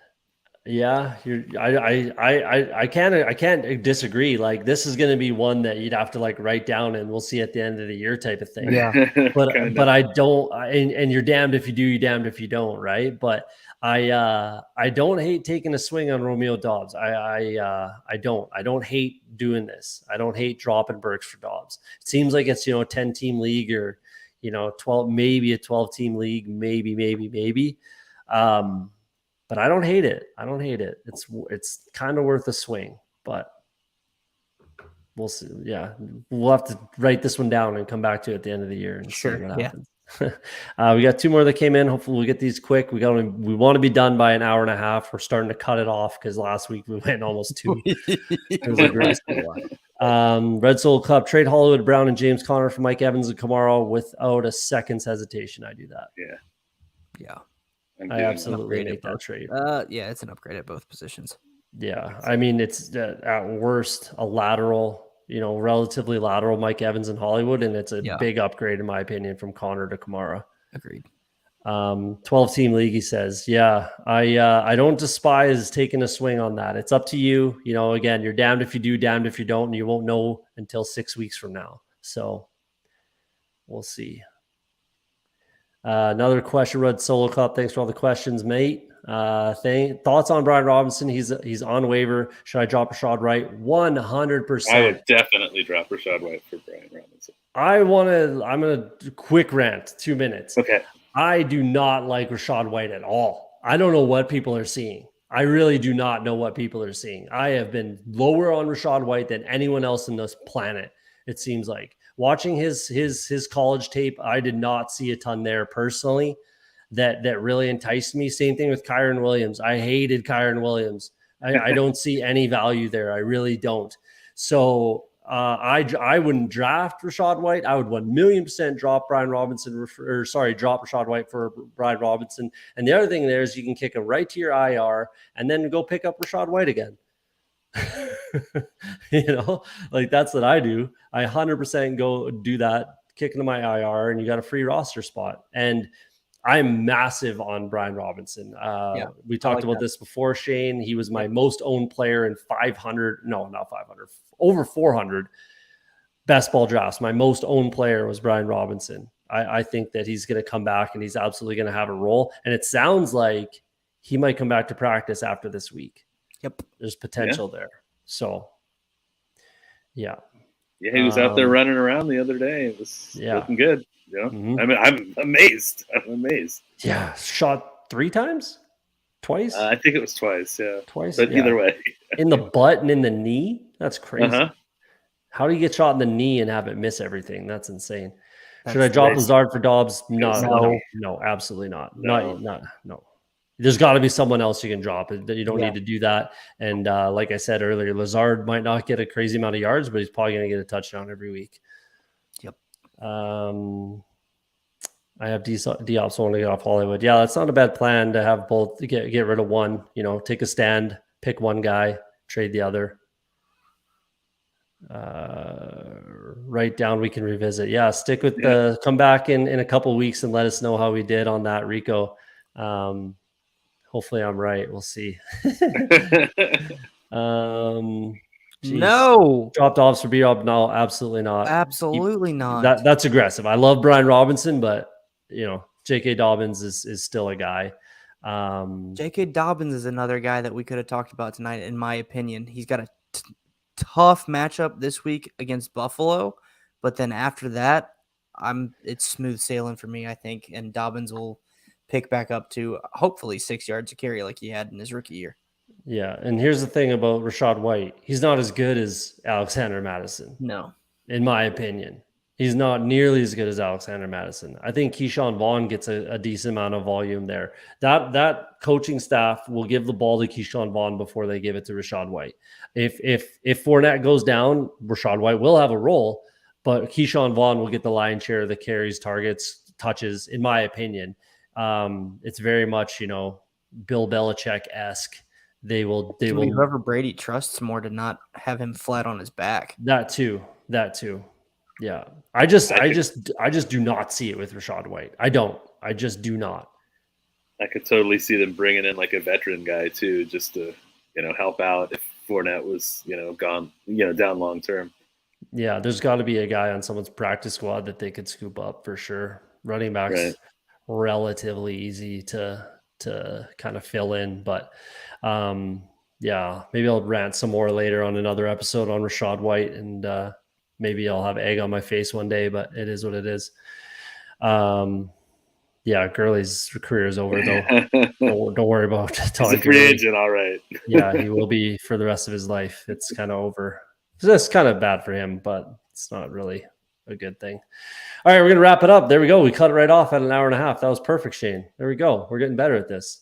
Yeah, I can't disagree. Like, this is going to be one that you'd have to write down, and we'll see at the end of the year type of thing. Yeah, but I don't. And you're damned if you do, you're damned if you don't, right? But I don't hate taking a swing on Romeo Dobbs. I don't hate doing this. I don't hate dropping Burks for Dobbs. It seems like it's a 10-team league or 12, maybe a 12-team league, maybe. But I don't hate it. It's kind of worth a swing, but we'll see. Yeah, we'll have to write this one down and come back to it at the end of the year and see what happens. We got 2 more that came in. Hopefully we'll get these quick. We want to be done by an hour and a half. We're starting to cut it off because last week we went almost 2. It was a great one. Red Soul Club, trade Hollywood Brown and James Conner for Mike Evans and Kamara without a second's hesitation. I do that. Yeah. I absolutely make that trade. It's an upgrade at both positions. Yeah, I mean, it's at worst a lateral, relatively lateral Mike Evans in Hollywood, and it's a big upgrade in my opinion from Connor to Kamara. Agreed. 12-team league, he says. Yeah, I don't despise taking a swing on that. It's up to you. You know, again, you're damned if you do, damned if you don't, and you won't know until 6 weeks from now. So we'll see. Another question, Red Solo Cup. Thanks for all the questions, mate. Thoughts on Brian Robinson? He's on waiver. Should I drop Rashad Wright? 100%. I would definitely drop Rashad White for Brian Robinson. I'm gonna quick rant, 2 minutes. Okay. I do not like Rashad White at all. I don't know what people are seeing. I really do not know what people are seeing. I have been lower on Rashad White than anyone else in this planet. It seems like watching his college tape, I did not see a ton there personally that really enticed me. Same thing with Kyron Williams. I hated Kyron Williams. I don't see any value there. I really don't. So I wouldn't draft Rashad White. I would 1,000,000% drop Brian Robinson, drop Rashad White for Brian Robinson. And the other thing there is you can kick him right to your IR and then go pick up Rashad White again. You know, like that's what I do. I 100% go do that, kick into my IR, and you got a free roster spot. And I'm massive on Brian Robinson. We talked about this before, Shane. He was my most owned player in 500. No, not 500. Over 400 best ball drafts. My most owned player was Brian Robinson. I think that he's going to come back and he's absolutely going to have a role. And it sounds like he might come back to practice after this week. Yep. There's potential there. So, yeah. Yeah, he was out there running around the other day. It was looking good. You know? Mm-hmm. I mean, I'm amazed. Yeah. Shot 3 times? Twice? I think it was twice. Yeah. Twice? But either way. In the butt and in the knee? That's crazy. Uh-huh. How do you get shot in the knee and have it miss everything? That's insane. Should I drop Lazard for Dobbs? No, absolutely not. No. There's got to be someone else you can drop. You don't need to do that. And like I said earlier, Lazard might not get a crazy amount of yards, but he's probably going to get a touchdown every week. Yep. I have D-Op, so I want to get off Hollywood. Yeah, that's not a bad plan to have both. Get rid of one. You know, take a stand, pick one guy, trade the other. Write down, we can revisit. Yeah, stick with the come back in a couple of weeks and let us know how we did on that, Rico. Hopefully I'm right. We'll see. No. Dropped off for B-Rob? No, absolutely not. Absolutely not. That's aggressive. I love Brian Robinson, but you know, J.K. Dobbins is still a guy. J.K. Dobbins is another guy that we could have talked about tonight, in my opinion. He's got a tough matchup this week against Buffalo, but then after that, it's smooth sailing for me, I think, and Dobbins will pick back up to hopefully 6 yards a carry like he had in his rookie year. Yeah, and here's the thing about Rashad White. He's not as good as Alexander Mattison. No. In my opinion. He's not nearly as good as Alexander Mattison. I think Keyshawn Vaughn gets a decent amount of volume there. That coaching staff will give the ball to Keyshawn Vaughn before they give it to Rashad White. If Fournette goes down, Rashad White will have a role, but Keyshawn Vaughn will get the lion's share of the carries, targets, touches, in my opinion. It's very much, you know, Bill Belichick-esque. They will whoever Brady trusts more to not have him flat on his back. That too. Yeah. I just do not see it with Rashad White. I just do not. I could totally see them bringing in like a veteran guy too, just to, you know, help out if Fournette was, you know, gone, you know, down long term. Yeah, there's got to be a guy on someone's practice squad that they could scoop up for sure. Running backs relatively easy to kind of fill in, but yeah, maybe I'll rant some more later on another episode on Rashad White, and maybe I'll have egg on my face one day, but it is what it is. Yeah, Gurley's career is over though. don't worry about Todd. He's a free agent, all right. Yeah, he will be for the rest of his life. It's kind of over. So that's kind of bad for him, but it's not really a good thing. All right, we're going to wrap it up. There we go. We cut it right off at an hour and a half. That was perfect, Shane. There we go. We're getting better at this.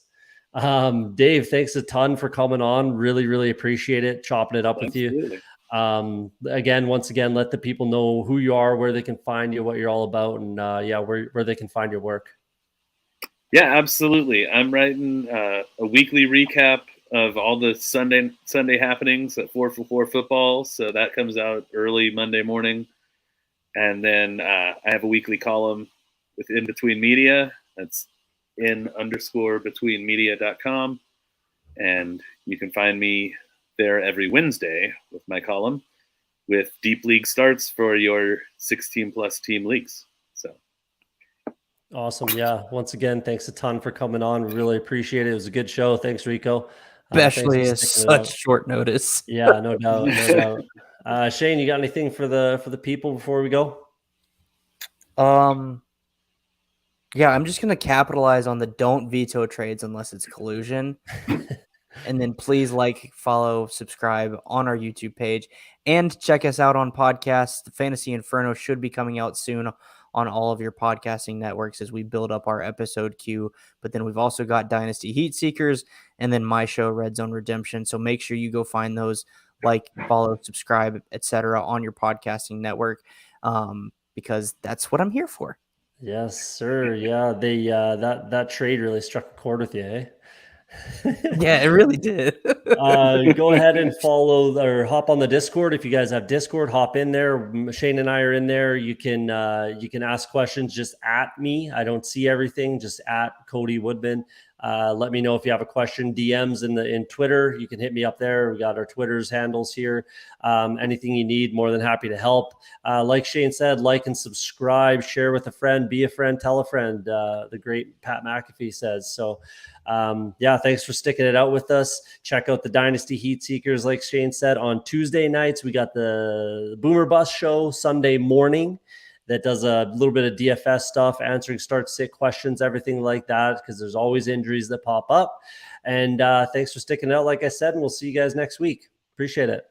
Dave, thanks a ton for coming on. Really, really appreciate it. Chopping it up Absolutely. with you. Again, once again, let the people know who you are, where they can find you, what you're all about, and where they can find your work. Yeah, absolutely. I'm writing a weekly recap of all the Sunday happenings at 4 for 4 football. So that comes out early Monday morning. And then I have a weekly column with In Between Media. That's in_betweenmedia.com. And you can find me there every Wednesday with my column with deep league starts for your 16+ team leagues. So awesome. Yeah. Once again, thanks a ton for coming on. We really appreciate it. It was a good show. Thanks, Rico. Especially Thanks at for sticking it out. such short notice. Yeah, no doubt. No doubt. Shane, you got anything for the people before we go? Yeah, I'm just gonna capitalize on the don't veto trades unless it's collusion. And then please follow, subscribe on our YouTube page, and check us out on podcasts. The Fantasy Inferno should be coming out soon on all of your podcasting networks as we build up our episode queue. But then we've also got Dynasty Heat Seekers and then my show, Red Zone Redemption. So make sure you go find those, follow, subscribe, etc. on your podcasting network, because that's what I'm here for. Yes, sir. Yeah, they that trade really struck a chord with you, eh? Yeah, it really did. Go ahead and follow or hop on the Discord. If you guys have Discord, hop in there. Shane and I are in there. You can ask questions just at me. I don't see everything, just at Cody Woodman. Let me know if you have a question. DMs in Twitter. You can hit me up there. We got our Twitter's handles here. Anything you need, more than happy to help. Like Shane said, like and subscribe, share with a friend, be a friend, tell a friend. The great Pat McAfee says. So thanks for sticking it out with us. Check out the Dynasty Heat Seekers, like Shane said, on Tuesday nights. We got the Boomer Bust show Sunday morning that does a little bit of DFS stuff, answering start-sit questions, everything like that, because there's always injuries that pop up. And thanks for sticking it out, like I said, and we'll see you guys next week. Appreciate it.